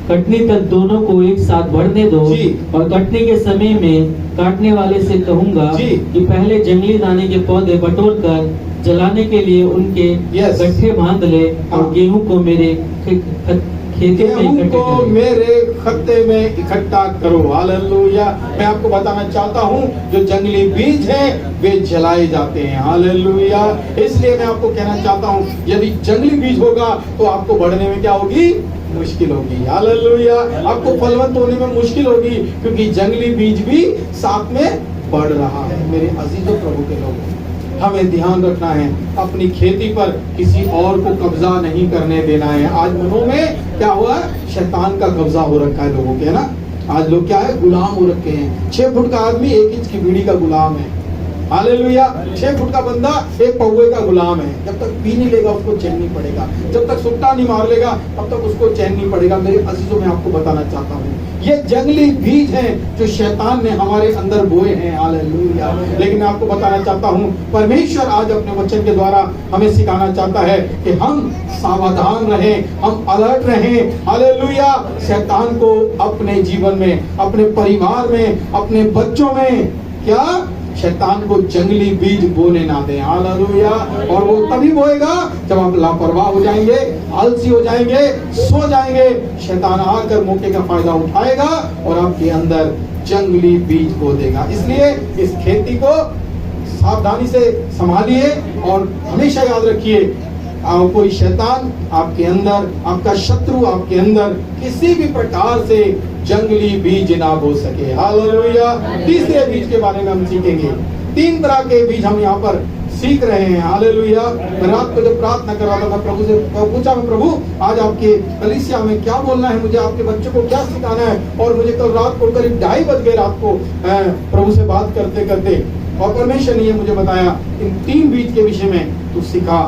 कटनी तक दोनों को एक साथ बढ़ने दो, जी। और कटनी के समय में काटने वाले से कहूंगा जी। कि पहले जंगली दाने के पौधे बटोर कर जलाने के लिए उनके Yes। गट्ठे बांध ले, हाँ। और गेहूं को मेरे खेत में गेहूं इकट्ठे को कर ले। मेरे खत्ते में इकट्ठा करो। हालेलुया। मैं आपको बताना चाहता हूँ जो जंगली बीज हैं वे जलाए जाते हैं। हालेलुया। इसलिए मैं आपको कहना चाहता हूँ यदि जंगली बीज होगा तो आपको बढ़ने में क्या होगी? मुश्किल होगी। हालेलुया। आपको फलवंत होने में मुश्किल होगी, क्योंकि जंगली बीज भी साथ में बढ़ रहा है। मेरे अजीजों प्रभु के लोगों, हमें ध्यान रखना है, अपनी खेती पर किसी और को कब्जा नहीं करने देना है। आज मनों में क्या हुआ? शैतान का कब्जा हो रखा है लोगों के, है ना। आज लोग क्या है? गुलाम हो रखे हैं। 6 फुट का आदमी 1 इंच की बीड़ी का गुलाम है। हालेलुया। 6 फुट का बंदा 1 पौवे का गुलाम है। जब तक पी नहीं लेगा उसको चैन नहीं पड़ेगा, जब तक सुट्टा नहीं मार लेगा तब तक उसको चैन नहीं पड़ेगा। मेरे अजीजों, मैं आपको बताना चाहता हूँ ये जंगली बीज हैं जो शैतान ने हमारे अंदर बोए हैं। हालेलुया। लेकिन मैं आपको बताना चाहता हूँ परमेश्वर आज अपने वचन के द्वारा हमें सिखाना चाहता है कि हम सावधान रहें, हम अलर्ट रहें। हालेलुया। शैतान को अपने जीवन में, अपने परिवार में, अपने बच्चों में क्या शैतान को जंगली बीज बोने ना दें। हालेलुया। और वो तभी बोएगा जब आप लापरवाह हो जाएंगे, आलसी हो जाएंगे, सो जाएंगे। शैतान आकर मौके का फायदा उठाएगा और आपके अंदर जंगली बीज बो देगा। इसलिए इस खेती को सावधानी से संभालिए और हमेशा याद रखिए, कोई शैतान आपके अंदर, आपका शत्रु आपके अंदर किसी भी प्रकार से जंगली बीज ना बो सके। हालेलुया। तीसरे बीज के बारे में हम सीखेंगे। 3 तरह के बीज हम यहाँ पर सीख रहे हैं। हालेलुया। मैं रात को जब प्रार्थना कर रहा था, मैं प्रभु से पूछा, मैं प्रभु आज आपके कलीसिया में क्या बोलना है, मुझे आपके बच्चों को क्या सिखाना है। और मुझे कल रात को करीब 2:30 बज गए रात को प्रभु से बात करते करते, और परमेश्वर ने ये मुझे बताया इन 3 बीज के विषय में तू सिखा,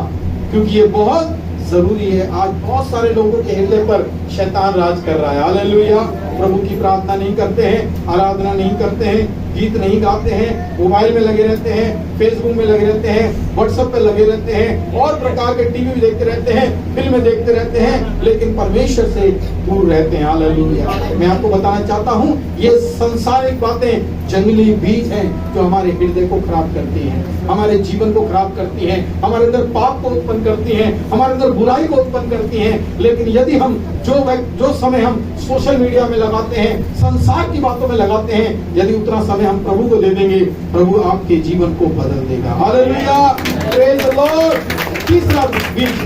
क्योंकि ये बहुत जरूरी है। आज बहुत सारे लोगों के हृदय पर शैतान राज कर रहा है। हालेलुया। प्रभु की प्रार्थना नहीं करते हैं, आराधना नहीं करते हैं, गीत नहीं गाते हैं, मोबाइल में लगे रहते हैं, फेसबुक में लगे रहते हैं, व्हाट्सएप पे लगे रहते हैं, और प्रकार के टीवी भी देखते रहते हैं, फिल्में देखते रहते हैं, लेकिन परमेश्वर से दूर रहते हैं। हालेलुया। मैं आपको बताना चाहता हूँ ये संसारिक बातें जंगली बीज हैं जो हमारे हृदय को खराब करती हैं, हमारे जीवन को खराब करती हैं, हमारे अंदर पाप को उत्पन्न करती हैं, हमारे अंदर बुराई को उत्पन्न करती हैं। लेकिन यदि हम जो समय हम सोशल मीडिया में लगाते हैं, संसार की बातों में लगाते हैं, यदि उतना समय हम प्रभु को दे देंगे, प्रभु आपके जीवन को बदल देगा। हालेलुया। Praise the Lord. तीसरा बीज,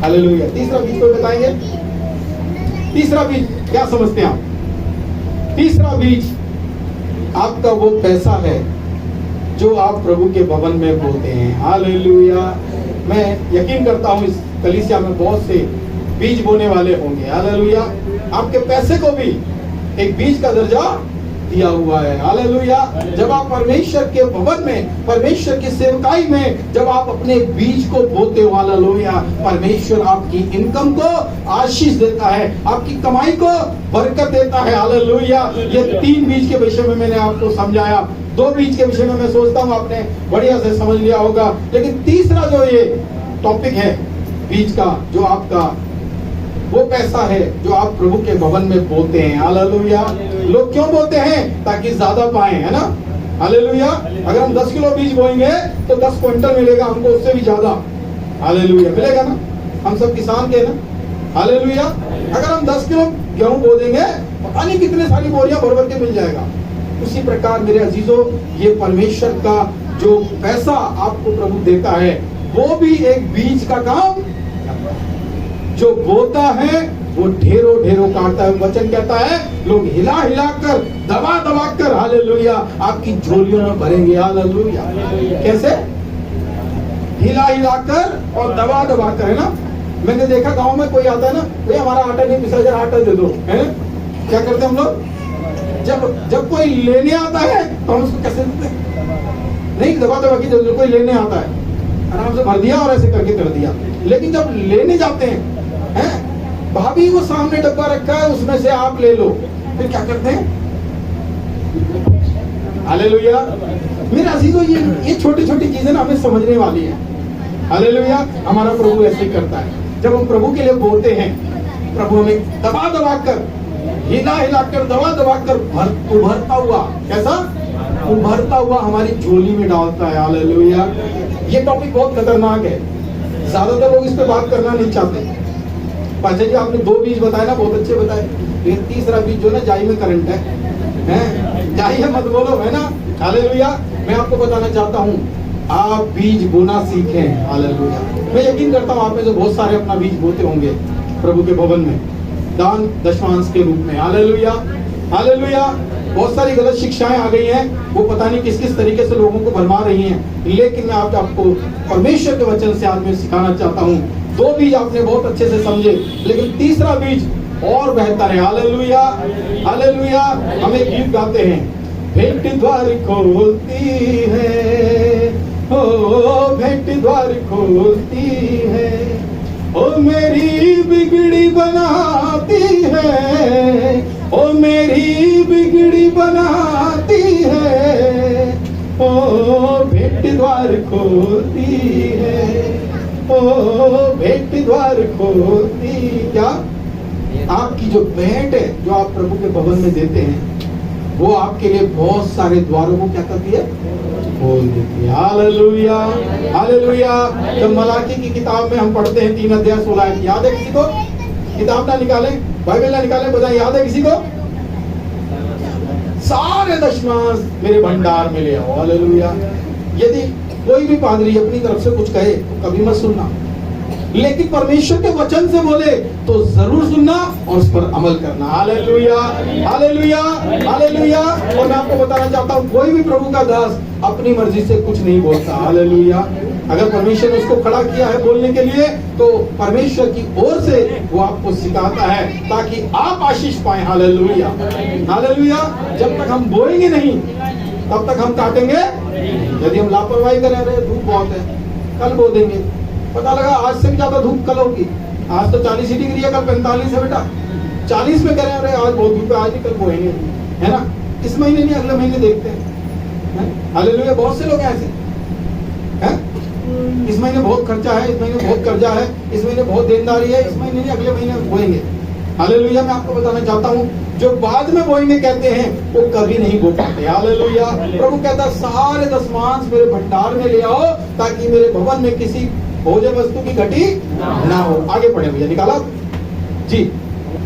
हालेलुया, तीसरा बीज को बताएंगे। तीसरा बीज क्या समझते हैं आप? तीसरा बीज आपका वो पैसा है जो आप प्रभु के भवन में बोते हैं। हालेलुया। मैं यकीन करता हूँ इस कलीसिया में बहुत से बीज बोने वाले होंगे। हालेलुया। आपके पैसे को भी एक बीज का दर्जा दिया हुआ है। हालेलुया। जब आप परमेश्वर के भवन में, परमेश्वर की सेवकाई में जब आप अपने बीज को बोते हो, हालेलुया, परमेश्वर आपकी इनकम को आशीष देता है, आपकी कमाई को बरकत देता है। हालेलुया। ये 3 बीज के विषय में मैंने आपको समझाया। 2 बीज के विषय में मैं सोचता हूँ आपने बढ़िया से समझ लिया होगा, लेकिन तीसरा जो ये टॉपिक है बीज का, जो आपका वो पैसा है जो आप प्रभु के भवन में बोते हैं। हालेलुया। लोग क्यों बोते हैं? ताकि ज्यादा पाए, है ना। हालेलुया। अगर हम 10 किलो बीज बोएंगे तो 10 क्विंटल मिलेगा हमको, उससे भी ज्यादा। हालेलुया। मिलेगा ना, हम सब किसान के ना। हालेलुया। अगर हम 10 किलो गेहूं बो देंगे, पता नहीं कितने सारी बोरियां भर भर के मिल जाएगा। उसी प्रकार मेरे अजीजों, ये परमेश्वर का जो पैसा आपको प्रभु देता है, वो भी एक बीज का काम, जो बोता है वो ढेरों ढेरों काटता है। वचन कहता है लोग हिला हिला कर, दबा दबा कर, हालेलुया, आपकी झोलियों में भरेंगे। हालेलुया। कैसे? हिला हिला कर और दबा दबा कर, है ना। मैंने देखा गांव में कोई आता है ना, भैया हमारा आटा नहीं पिसा, जरा आटा दे दो, है। क्या करते हम लोग? जब कोई लेने आता है तो हम उसको कैसे देते हैं? नहीं, दबा दबा की जब कोई लेने आता है आराम से भर दिया और ऐसे करके कर दिया। लेकिन जब लेने जाते हैं, भाभी वो सामने डब्बा रखा है, उसमें से आप ले लो, फिर क्या करते हैं? हालेलुया। मेरे अजीजों, ये छोटी छोटी चीजें ना हमें समझने वाली है। हालेलुया। हमारा प्रभु ऐसे करता है। जब हम प्रभु के लिए बोलते हैं, प्रभु हमें दबा दबा कर, हिला हिला कर, दबा दबा कर उभरता हुआ, कैसा उभरता हुआ हमारी झोली में डालता है। हालेलुया। ये टॉपिक बहुत खतरनाक है, ज्यादातर लोग इस पे बात करना नहीं चाहते। पाचा जी आपने 2 बीज बताए ना, बहुत अच्छे बताए। ये तीसरा बीज जो ना, जाई में करंट है, जाई है मत बोलो, है ना। हालेलुया। मैं आपको बताना चाहता हूँ, आप बीज बोना सीखें। हालेलुया। मैं यकीन करता हूँ आप में से बहुत सारे अपना बीज बोते होंगे प्रभु के भवन में, दान दशमांश के रूप में। हालेलुया। हालेलुया। बहुत सारी गलत शिक्षाएं आ गई हैं, वो पता नहीं किस किस तरीके से लोगों को भरमा रही हैं। लेकिन मैं आपको परमेश्वर के वचन से आज मैं सिखाना चाहता हूँ। 2 बीज आपने बहुत अच्छे से समझे, लेकिन तीसरा बीज और बेहतर है। हालेलुया। हालेलुया। हम एक गीत गाते हैं, भेंट द्वार खोलती है, ओ भेंट द्वार खोलती है, ओ मेरी बिगड़ी बनाती है, ओ मेरी बिगड़ी बनाती है, ओ भेंट द्वार खोलती है, ओ भेंट द्वार खोलती। क्या? आपकी जो भेंट है, जो आप प्रभु के भवन में देते हैं, वो आपके लिए बहुत सारे द्वारों को क्या करती है? खोल देती है। हालेलुया। हालेलुया। जब मलाकी की किताब में हम पढ़ते हैं 3 अध्याय 16 आयत, याद है किसी को? किताब ना निकाले, बाइबल ना निकाले, बताए याद है किसी को? सारे दशमांश मेरे भंडार में ले आओ। हालेलुया। यदि कोई भी पादरी अपनी तरफ से कुछ कहे तो कभी मत सुनना, लेकिन परमेश्वर के वचन से बोले तो जरूर सुनना और उस पर अमल करना। हालेलुया। हालेलुया। हालेलुया। और मैं आपको बताना चाहता हूँ, कोई भी प्रभु का दास अपनी मर्जी से कुछ नहीं बोलता। हालेलुया। अगर परमेश्वर ने उसको खड़ा किया है बोलने के लिए, तो परमेश्वर की ओर से वो आपको सिखाता है ताकि आप आशीष पाए। हालेलुया। हालेलुया। जब तक हम बोएंगे नहीं तब तक हम काटेंगे। यदि हम लापरवाही करें, अरे धूप बहुत है, कल बो देंगे, पता लगा आज से भी ज्यादा धूप कल होगी। आज तो 40 ही डिग्री है, कल 45 है बेटा, 40 में करें, अरे आज बहुत धूप है, आज नहीं कल बोएंगे, है ना। इस महीने नहीं अगले महीने देखते हैं। हालेलुया। बहुत से लोग ऐसे हैं, इस महीने बहुत खर्चा है, इस महीने बहुत कर्जा है, इस महीने बहुत देनदारी है, इस महीने नहीं अगले महीने बोएंगे। हालेलुया। मैं आपको बताना चाहता हूँ, जो बाद में बोएंगे कहते हैं वो कभी नहीं बो पाते। हालेलुया। प्रभु कहता है सारे दशमांश मेरे भंडार में ले आओ ताकि मेरे भवन में किसी भोजन वस्तु की घटी ना हो। आगे पढ़े भैया, निकाला जी।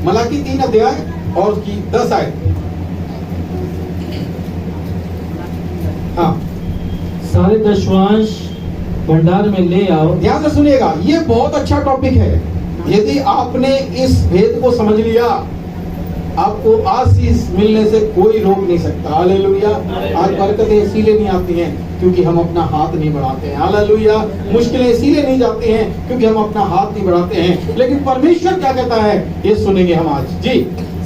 मलाकी 3 अध्याय और उसकी 10 आयत। हाँ, सारे दशमांश भंडार में ले आओ। ध्यान से सुनिएगा, ये बहुत अच्छा टॉपिक है। यदि आपने इस भेद को समझ लिया, आपको आशीष मिलने से कोई रोक नहीं सकता। हालेलुया। आज बरकतें इसीलिए नहीं आती हैं क्योंकि हम अपना हाथ नहीं बढ़ाते हैं। हालेलुया। मुश्किलें इसीलिए नहीं जाती हैं क्योंकि हम अपना हाथ नहीं बढ़ाते हैं। लेकिन परमेश्वर क्या कहता है ये सुनेंगे हम आज जी।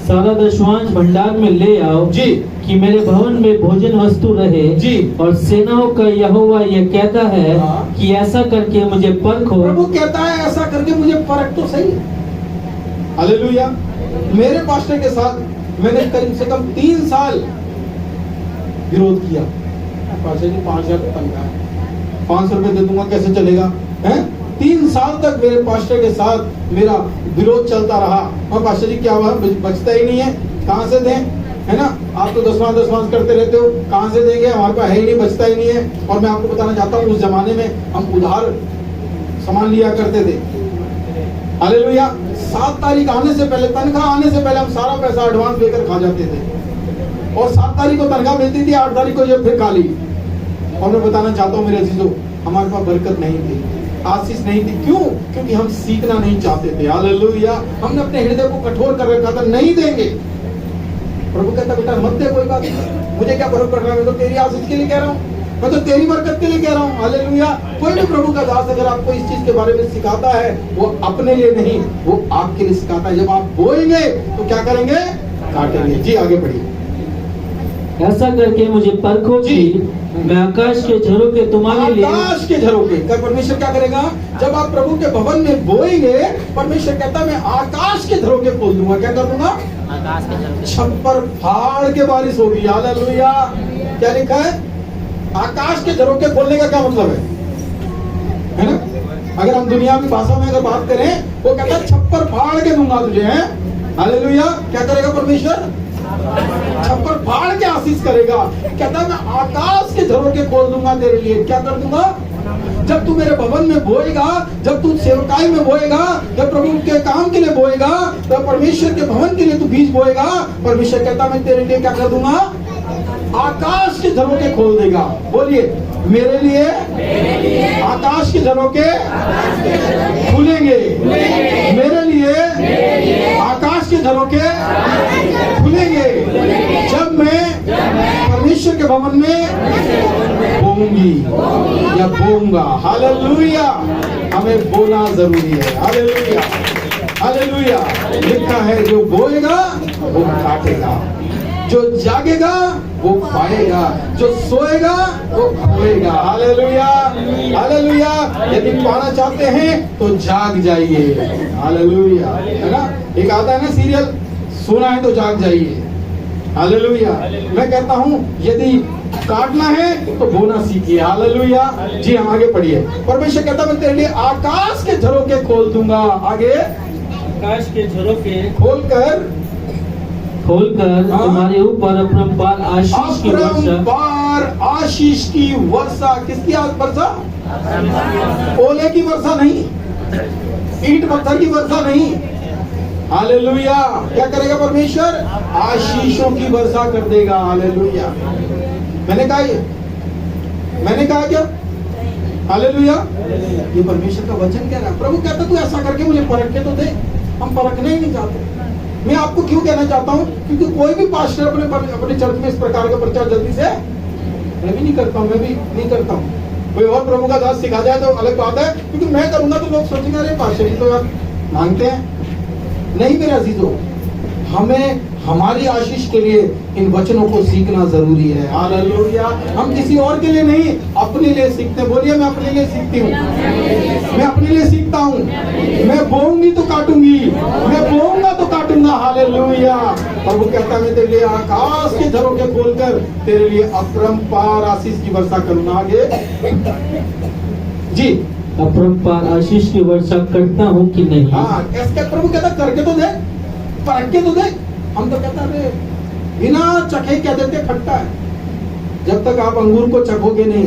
सारा दशमांश भंडार में ले आओ जी, कि मेरे भवन में भोजन वस्तु रहे जी। और सेनाओं का यहोवा यह कहता है हाँ। कि ऐसा करके मुझे परखो। प्रभु कहता है ऐसा करके मुझे परख तो सही है। हालेलुया। मेरे पास्टर के साथ मैंने करीब से कम 3 साल विरोध किया। पास्टर जी 5,000 तनख्वाह है, 500 रुपए दे दूंगा, कैसे चलेगा? हैं? 3 साल तक मेरे पास्टर के साथ मेरा विरोध चलता रहा। और पास्टर जी क्या हुआ, बचता ही नहीं है, कहाँ से दें, है ना। आप तो दशमांश करते रहते हो, कहाँ से देंगे, हमारे पास है ही नहीं, बचता ही नहीं है। और मैं आपको बताना चाहता हूँ, उस जमाने में हम उधार सामान लिया करते थे। हालेलुया। 7 तारीख आने से पहले, तनख्वाह आने से पहले हम सारा पैसा एडवांस देकर खा जाते थे, और 7 तारीख को तनख्वाह मिलती थी, 8 तारीख को ये फिर खा ली। और मैं बताना चाहता हूँ मेरे अजीजों, हमारे पास बरकत नहीं थी। आशीष नहीं दी। क्यों? क्योंकि हम सीखना नहीं चाहते थे। हालेलुया। हमने अपने हृदय को कठोर कर रखा था, नहीं देंगे। प्रभु कहता बेटा मत दे, कोई बात नहीं, मुझे क्या फर्क पड़ रहा है, मैं तो तेरी आशीष के लिए कह रहा हूँ, मैं तो तेरी बरकत के लिए कह रहा हूँ। हालेलुया। कोई भी प्रभु का दास अगर आपको इस चीज के बारे में सिखाता है, वो अपने लिए नहीं, वो आपके लिए सिखाता है। जब आप बोएंगे तो क्या करेंगे? काटेंगे। जी आगे बढ़िए। ऐसा करके मुझे परखो जी। कि मैं आकाश के झरोखे तुम्हारे लिए, आकाश के झरोखे का परमेश्वर क्या करेगा? जब आप प्रभु के भवन में बोएंगे, परमेश्वर कहता है मैं आकाश के झरोखे खोल दूंगा। क्या कर दूंगा? आकाश के झरोखे। छप्पर फाड़ के बारिश होगी। हालेलुया। क्या लिखा है? आकाश के झरोखे खोलने का क्या मतलब है ना? अगर हम दुनियावी भाषा में अगर बात करें, वो कहता है छप्पर फाड़ के दूंगा तुझे। है हालेलुया। क्या करेगा परमेश्वर? छप्पर फाड़ के आशीष करेगा। कहता है मैं आकाश के झरोखे खोल दूंगा तेरे लिए। क्या कर दूंगा? जब तू मेरे भवन में बोएगा, जब तू सेवकाई में बोएगा, जब प्रभु के काम के लिए बोएगा, तब परमेश्वर के भवन के लिए तू बीज बोएगा। परमेश्वर कहता मैं तेरे लिए क्या कर दूंगा? आकाश के झरोखे खोल देगा। बोलिए मेरे लिए आकाश के झरोखे खुलेंगे। मेरे लिए आकाश के झरोखे खुलेंगे जब मैं परमेश्वर के भवन में बोऊंगी या बोऊंगा। हालेलुया। हमें बोलना जरूरी है। हालेलुया। हालेलुया। लिखा है जो बोएगा वो काटेगा, जो जागेगा वो पाएगा, जो सोएगा वो खोएगा। हालेलुया। हालेलुया। यदि पाना चाहते हैं तो जाग जाइए। हालेलुया। है ना? एक आता है ना सीरियल, सोना है तो जाग जाइए। हालेलुया। मैं कहता हूँ यदि काटना है तो बोना सीखिए। हालेलुया। जी हम आगे पढ़िए। परमेश्वर कहता मैं तेरे लिए आकाश के झरोखे खोल दूंगा। आगे आकाश के झरोखे खोलकर तुम्हारे ऊपर अपरंपार आशीष की वर्षा, अपरंपार आशीष की वर्षा। किसकी वर्षा? ओले की वर्षा नहीं, ईंट पत्थर की वर्षा नहीं। हालेलुया। क्या करेगा परमेश्वर? आशीषों की वर्षा कर देगा। हालेलुया। मैंने कहा क्या? हालेलुया। ये परमेश्वर का वचन कह रहा है। प्रभु कहता तू ऐसा करके मुझे परख के तो दे। हम परखने ही नहीं चाहते। मैं आपको क्यों कहना चाहता हूँ? क्योंकि कोई भी पास्टर अपने चर्च में इस प्रकार का प्रचार जल्दी से मैं भी नहीं करता हूँ, मैं भी नहीं करता हूँ। कोई और प्रभु का दास सिखा जाए तो अलग बात है, क्योंकि मैं करूंगा तो लोग सोचेंगे अरे पास्टर जी तो यार मांगते हैं। नहीं मेरे अजीजों, हमें हमारी आशीष के लिए इन वचनों को सीखना जरूरी है। हालेलुया। हम किसी और के लिए नहीं, अपने लिए सीखते। बोलिए मैं अपने लिए सीखती हूँ, मैं अपने लिए सीखता हूँ। मैं बोऊंगी तो काटूंगी, मैं बोऊंगा तो काटूंगा। हालेलुया। प्रभु कहता है मैं तेरे लिए आकाश के झरोखे खोलकर तेरे लिए अपरंपार आशीष की वर्षा करूंगा। आगे जी। अपरंपार आशीष की वर्षा करता हूँ कि नहीं? हाँ, इसके प्रभु कहता करके तो दे, परख के तो दे। हम तो कहते हैं बिना चखे क्या देते खट्टा है। जब तक आप अंगूर को चखोगे नहीं,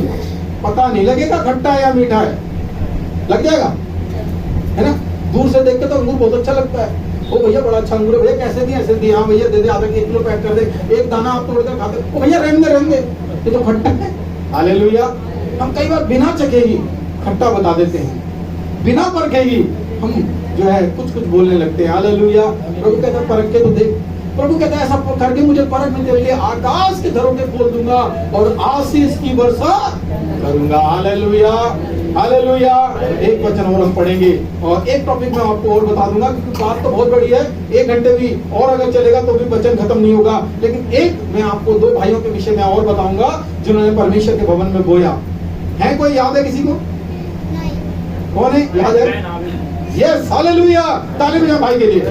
पता नहीं लगेगा खट्टा है या मीठा है। लग जाएगा, है ना? दूर से देख के तो अंगूर बहुत अच्छा लगता है। ओ भैया बड़ा अच्छा अंगूर है, भैया कैसे दिए? ऐसे दिए। हाँ भैया दे दे, आधा 1 किलो पैक कर दे। एक दाना आप तोड़कर खाते, ओ भैया रहने, ये तो खट्टा है। हालेलुया। हम कई बार बिना चखे ही खट्टा बता देते हैं, बिना परखे ही हम जो है कुछ बोलने लगते हैं। हालेलुया। प्रभु कहता है परख के तो देख। प्रभु कहता है ऐसा करके मुझे परख, मैं तेरे लिए आकाश के झरोखे खोल दूंगा और आशीष की वर्षा करूंगा। हालेलुया। हालेलुया। एक वचन और हम पढ़ेंगे और एक टॉपिक मैं आपको और बता दूंगा, क्योंकि बात तो बहुत बड़ी है। 1 घंटे भी और अगर चलेगा तो भी वचन खत्म नहीं होगा। लेकिन एक मैं आपको 2 भाइयों के विषय में और बताऊंगा जिन्होंने परमेश्वर के भवन में बोया है। कोई याद है किसी को? कौन है? याद है? यस। हालेलुया। ताली बजाओ भाई के लिए।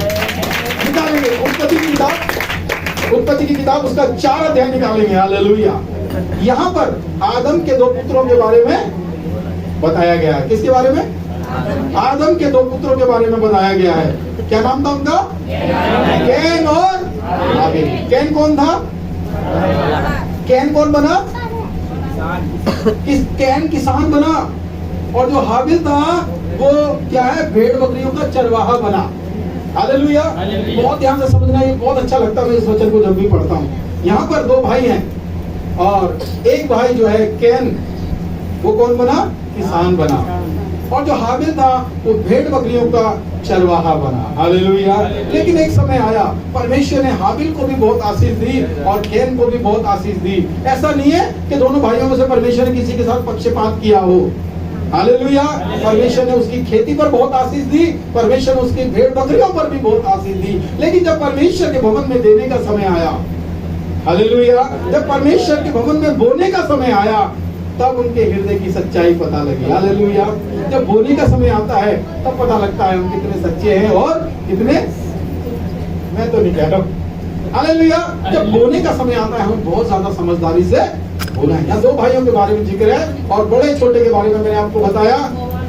निकालेंगे उत्पत्ति की किताब उसका 4 अध्याय निकालेंगे। हालेलुया। यहाँ पर आदम के 2 पुत्रों के बारे में बताया गया है। किसके बारे में? आदम के 2 पुत्रों के बारे में बताया गया है। क्या नाम था उनका? कैन और हाबिल। कैन कौन था? कैन कौन बना? कैन किसान बना, और जो हाबिल था वो क्या है? भेड़ बकरियों का चरवाहा बना। हालेलुया। बहुत ध्यान से समझना, ये बहुत अच्छा लगता है मैं इस वचन को जब भी पढ़ता हूँ। यहाँ पर 2 भाई हैं और एक भाई जो है कैन, वो कौन बना? किसान बना। और जो हाबिल था वो भेड़ बकरियों का चरवाहा बना। हालेलुया। लेकिन एक समय आया, परमेश्वर ने हाबिल को भी बहुत आशीष दी और कैन को भी बहुत आशीष दी। ऐसा नहीं है कि दोनों भाइयों में से परमेश्वर ने किसी के साथ पक्षपात किया हो। हालेलुया। परमेश्वर ने उसकी खेती पर बहुत आशीष दी, परमेश्वर ने उसकी भेड़ बकरियों पर भी बहुत आशीष दी। लेकिन जब परमेश्वर के भवन में देने का समय आया, हालेलुया, जब परमेश्वर के भवन में बोने का समय आया, तब उनके हृदय की सच्चाई पता लगी। हालेलुया। जब बोने का समय आता है तब पता लगता है हम कितने सच्चे हैं और कितने, मैं तो नहीं कह रहा हूं। हालेलुया। जब बोने का समय आता है हम बहुत ज्यादा समझदारी से बोला है। यहाँ दो भाइयों के बारे में जिक्र है और बड़े छोटे के बारे में मैंने आपको बताया।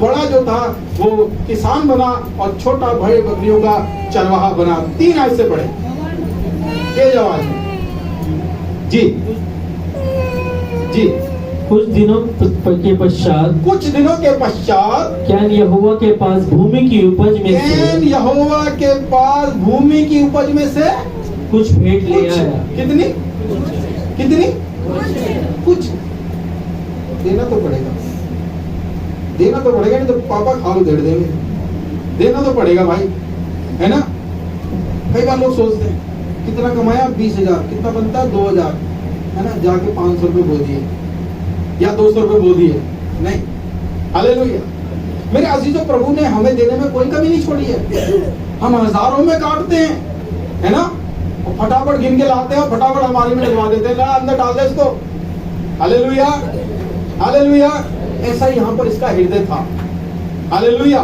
बड़ा जो था वो किसान बना और छोटा भेड़ बकरियों का चरवाहा बना। 3 ऐसे बड़े तेज आवाज में जी जी। कुछ दिनों के पश्चात कैन यहोवा के पास भूमि की उपज में से यहोवा के पास भूमि की उपज में से कुछ भेंट ले आया। कितनी कितनी? कुछ देना तो पड़ेगा, देना तो पड़ेगा, नहीं तो पापा खा लो देड़ देंगे। देना तो पड़ेगा भाई, है ना। कई बार लोग सोचते हैं कितना कमाया, 20,000, कितना बनता है 2,000, है ना, जाके 500 रुपए बो दिए या 200 रुपए बो दिए। नहीं, हालेलुया। मेरे अजीजों, प्रभु ने हमें देने में कोई कमी नहीं छोड़ी है। हम हजारों में काटते हैं, है ना, और फटाफट गिन के लाते हैं और फटाफट अलमारी में डलवा देते हैं, ना अंदर डाल दे इसको। Hallelujah, hallelujah. ऐसा ही यहाँ पर इसका हृदय था। हालेलुया।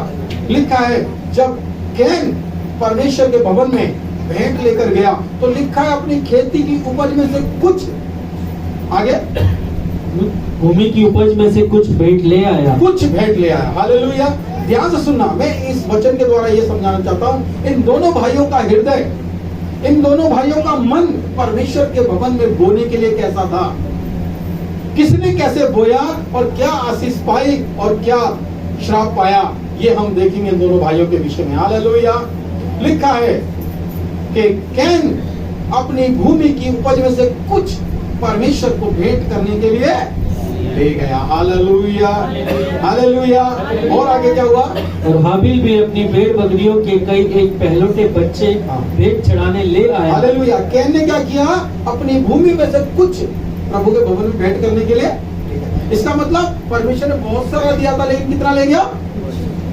लिखा है जब कैन परमेश्वर के भवन में भेंट लेकर गया तो लिखा है अपनी खेती की उपज में से कुछ, आगे, भूमि की उपज में से कुछ भेंट ले आया। कुछ भेंट ले आया। हालेलुया। ध्यान से सुनना, मैं इस वचन के द्वारा ये समझाना चाहता हूँ, इन दोनों भाइयों का हृदय, इन दोनों भाइयों का मन परमेश्वर के भवन में बोने के लिए कैसा था, किसने कैसे बोया और क्या आशीष पाई और क्या श्राप पाया, ये हम देखेंगे इन दोनों भाइयों के विषय में। हालेलुया। लिखा है कि कैन अपनी भूमि की उपज में से कुछ परमेश्वर को भेंट करने के लिए ले गया। Hallelujah, hallelujah. और आगे क्या हुआ? और हाबिल भी अपनी भेड़ बकरियों के कई एक पहलौठे बच्चे भेंट चढ़ाने ले आया। हालेलुया। कैन ने क्या किया? अपनी भूमि में से कुछ प्रभु के भवन में भेंट करने के लिए। इसका मतलब परमेश्वर ने बहुत सारा दिया था, लेकिन कितना ले गया?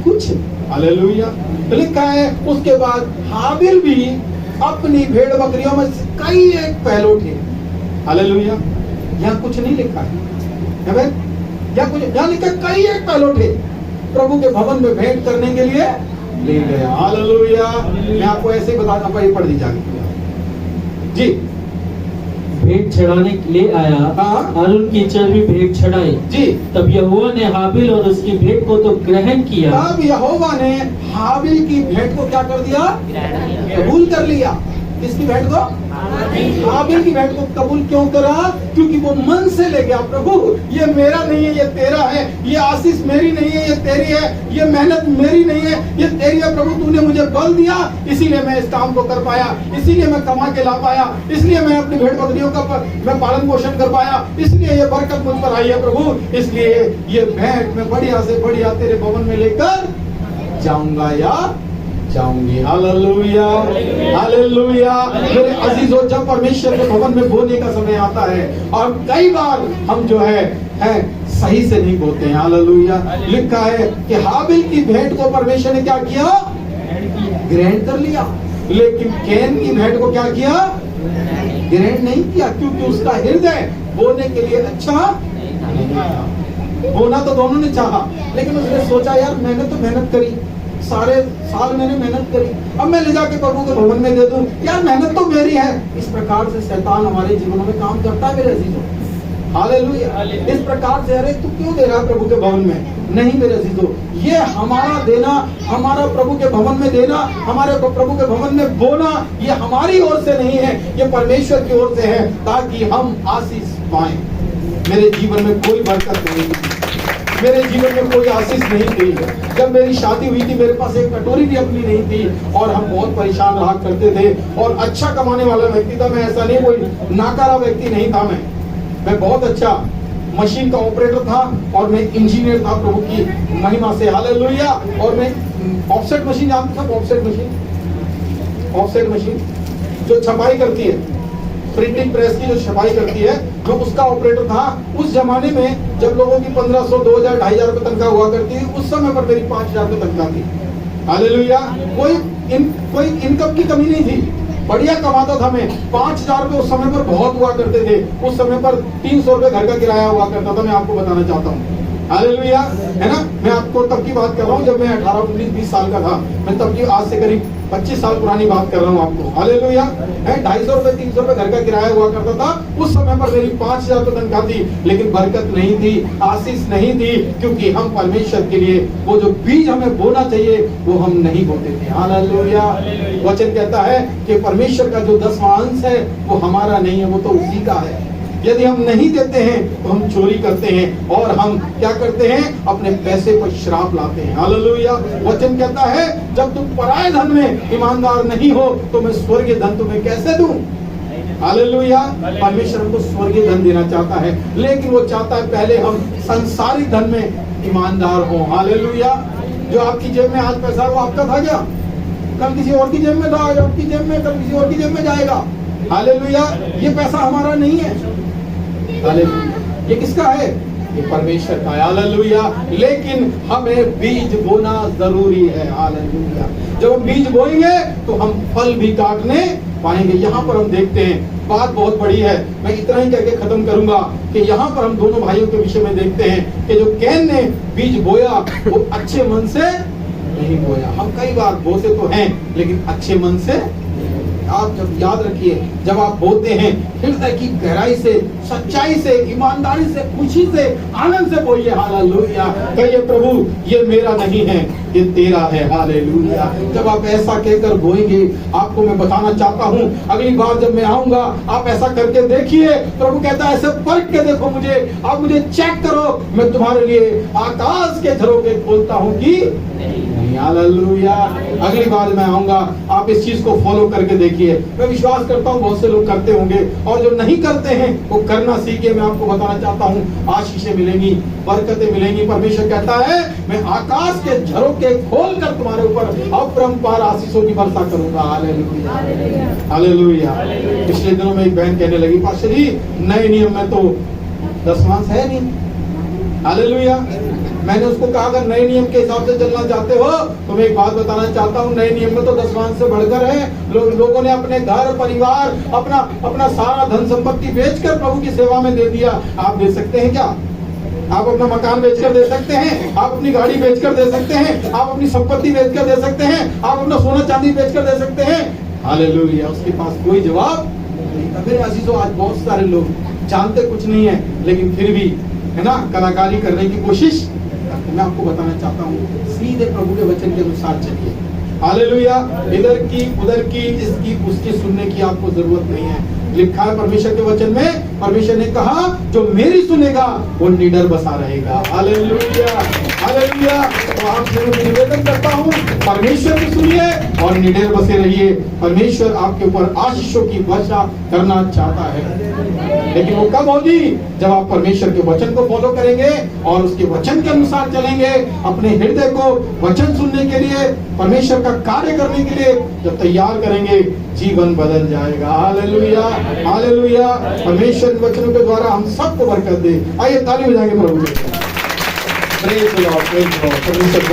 कुछ। हालेलुया। लिखा है उसके बाद हाबिल भी अपनी भेड़ बकरियों में से कई एक पहलौठे। हालेलुया। यहाँ कुछ नहीं लिखा है, या कुछ यहाँ लिखा कई एक पहलौठे प्रभु के भवन में भेंट करने के लिए ले गया। हालेलुया। मैं आपको ऐसे ही बताता हूँ, पढ़ दी जाएगी जी। भेंट चढ़ाने ले आया। हाँ। और उनकी चर्बी भेंट चढ़ाई जी। तब यहोवा ने हाबिल और उसकी भेंट को तो ग्रहण किया। तब यहोवा ने हाबिल की भेंट को क्या कर दिया? कबूल कर लिया। किसकी भेंट को? हाबिल की भेंट को कबूल क्यों करा? क्योंकि वो मन से ले गया, प्रभु ये मेरा नहीं है, ये तेरा है, ये आशीष मेरी नहीं है, ये तेरी है, ये मेहनत मेरी नहीं है, ये तेरी है। प्रभु तूने मुझे बल दिया, इसीलिए मैं इस काम को कर पाया, इसीलिए मैं कमा के ला पाया, इसलिए मैं अपनी भेड़ बकरियों का मैं पालन पोषण कर पाया, इसलिए ये बरकत मुझ पर आई है प्रभु, इसलिए ये भेंट मैं बढ़िया से बढ़िया तेरे भवन में लेकर जाऊंगा या जाऊंगी। Hallelujah, hallelujah. मेरे अजीजों, जब परमेश्वर के भवन में बोने का समय आता है और कई बार हम जो है सही से नहीं बोलते हैं। हालेलुया। लिखा है कि हाबिल की भेंट को परमेश्वर ने क्या किया? ग्रहण कर लिया। लेकिन कैन की भेंट को क्या किया? ग्रहण नहीं किया, क्योंकि उसका हृदय बोने के लिए अच्छा नहीं था। बोना तो दोनों ने चाहा, लेकिन उसने सोचा यार मैंने तो मेहनत करी, सारे साल मैंने मेहनत करी, अब मैं ले जाके प्रभु के भवन में दे दूं, यार मेहनत तो मेरी है। इस प्रकार से शैतान हमारे जीवनों में काम करता है मेरे अजीजों। हालेलुया। इस प्रकार से, अरे तू क्यों दे रहा है प्रभु के भवन में? नहीं मेरे अजीजों, ये हमारा देना, हमारा प्रभु के भवन में देना, हमारे प्रभु के भवन में बोना, ये हमारी ओर से नहीं है, ये परमेश्वर की ओर से है, ताकि हम आशीष पाएं। मेरे जीवन में कोई बरकत नहीं थी, मेरे जीवन में कोई आशीष नहीं थी। जब मेरी शादी हुई थी मेरे पास एक कटोरी भी अपनी नहीं थी और हम बहुत परेशान रहा करते थे। और अच्छा कमाने वाला व्यक्ति था मैं, ऐसा नहीं कोई नाकारा व्यक्ति नहीं था मैं बहुत अच्छा मशीन का ऑपरेटर था और मैं इंजीनियर था प्रभु की महिमा से, हालेलुया। और मैं ऑफसेट मशीन जानते सब, ऑफसेट मशीन जो छपाई करती है, प्रिंटिंग प्रेस की जो छपाई करती है, जो उसका ऑपरेटर था। उस जमाने में जब लोगों की 1500, 2000, 2500 रुपए तनख्वाह हुआ करती थी, उस समय पर मेरी 5000 रुपए तनख्वाह थी, हालेलुया। कोई इनकम की कमी नहीं थी, बढ़िया कमाता था मैं। 5000 रुपए उस समय पर बहुत हुआ करते थे। उस समय पर 300 रुपए घर का किराया हुआ करता था, मैं आपको बताना चाहता हूँ, हालेलुया, है ना। मैं आपको तब की बात कर रहा हूँ जब मैं 18, 19, 20 साल का था। मैं तब की, आज से करीब 25 साल पुरानी बात कर रहा हूँ आपको, हालेलुया। 250 रुपए, 300 रुपए घर का किराया हुआ करता था। उस समय पर मेरी 5000 रुपए तनख्वाह थी, लेकिन बरकत नहीं थी, आशीष नहीं थी, क्योंकि हम परमेश्वर के लिए वो जो बीज हमें बोना चाहिए वो हम नहीं बोते थे, हालेलुया। वचन कहता है कि परमेश्वर का जो 10वां अंश है वो हमारा नहीं है, वो तो उसी का है। यदि हम नहीं देते हैं तो हम चोरी करते हैं, और हम क्या करते हैं, अपने पैसे पर श्राप लाते हैं, हालेलुया। वचन कहता है जब तुम पराये धन में ईमानदार नहीं हो तो मैं स्वर्गीय धन तुम्हें कैसे दूं, हालेलुया। परमेश्वर हमको स्वर्गीय धन देना चाहता है, लेकिन वो चाहता है पहले हम संसारिक धन में ईमानदार हो, हालेलुया। जो आपकी जेब में आज पैसा वो आपका था क्या? कल किसी और की जेब में था, आज आपकी जेब में, कल किसी और की जेब में जाएगा, हालेलुया। ये पैसा हमारा नहीं है, हालेलुया। ये किसका है? ये परमेश्वर का, हालेलुया। लेकिन हमें बीज बोना जरूरी है, हालेलुया। जब हम बीज बोएंगे तो हम फल भी काटने पाएंगे। यहाँ पर हम देखते हैं, बात बहुत बड़ी है, मैं इतना ही कहकर खत्म करूंगा कि यहाँ पर हम दोनों भाइयों के विषय में देखते हैं कि जो कैन ने बीज बोया वो अच्छे मन से नहीं बोया। हम कई बार बोते तो हैं, लेकिन अच्छे मन से। आप जब याद रखिए, जब आप बोते हैं हृदय की गहराई से, सच्चाई से, ईमानदारी से, खुशी से, आनंद से बोलिए, हालेलुया। कहिए प्रभु ये मेरा नहीं है, ये तेरा है, हालेलुया। जब आप ऐसा कहकर बोएंगे, आपको मैं बताना चाहता हूँ, अगली बार जब मैं आऊंगा आप ऐसा करके देखिए। प्रभु कहता है ऐसे परख के देखो मुझे, आप मुझे चेक करो, मैं तुम्हारे लिए आकाश के झरोखे खोलता हूँ कि हालेलुया। अगली बार मैं आऊंगा, आप इस चीज को फॉलो करके देखिए। मैं विश्वास करता हूँ बहुत से लोग करते होंगे, और जो नहीं करते हैं वो करना सीखिए। मैं आपको बताना चाहता हूँ आशीषें मिलेंगी, बरकतें मिलेंगी। परमेश्वर कहता है मैं आकाश के झरोखे खोल कर तुम्हारे ऊपर अपरंपार आशीषों की वर्षा करूंगा, हालेलुया, हालेलुया। पिछले दिनों में एक बहन कहने लगी, पास्टर जी नए नियम में तो 10वां है नहीं, हालेलुया। मैंने उसको कहा अगर नए नियम के हिसाब से चलना चाहते हो तो मैं एक बात बताना चाहता हूँ, नए नियम में तो 10वां से बढ़कर है। लोगों ने अपने घर परिवार, अपना सारा धन संपत्ति बेचकर प्रभु की सेवा में दे दिया। आप दे सकते हैं क्या? आप अपना मकान बेचकर दे सकते हैं, आप अपनी गाड़ी बेचकर दे सकते हैं, आप अपनी संपत्ति बेचकर दे सकते हैं, आप अपना सोना चांदी बेचकर दे सकते हैं, हालेलुया। उसके पास कोई जवाब नहीं था। मेरे अजीजों, आज बहुत सारे लोग जानते कुछ नहीं है, लेकिन फिर भी है ना कलाकारी करने की कोशिश। मैं आपको बताना चाहता हूँ सीधे प्रभु के वचन के अनुसार चलिए, हालेलुया। इधर की उधर की इसकी उसकी सुनने की आपको जरूरत नहीं है। लिखा है परमेश्वर के वचन में, परमेश्वर ने कहा जो मेरी सुनेगा वो निडर बसा रहेगा, हालेलुया, हालेलुया। तो आपसे मैं निवेदन करता हूँ परमेश्वर की सुनिए और निडर बसे रहिए। परमेश्वर आपके ऊपर आशीषों की वर्षा करना चाहता है, लेकिन वो कब होगी? जब आप परमेश्वर के वचन को फॉलो करेंगे और उसके वचन के अनुसार चलेंगे। अपने हृदय को वचन सुनने के लिए, परमेश्वर का कार्य करने के लिए जब तैयार करेंगे, जीवन बदल जाएगा, हालेलुया, हालेलुया। परमेश्वर वचनों के द्वारा हम सबको बरकत दे। आइए ताली बजाएंगे प्रभु जी। Praise the lord, praise the lord. परमेश्वर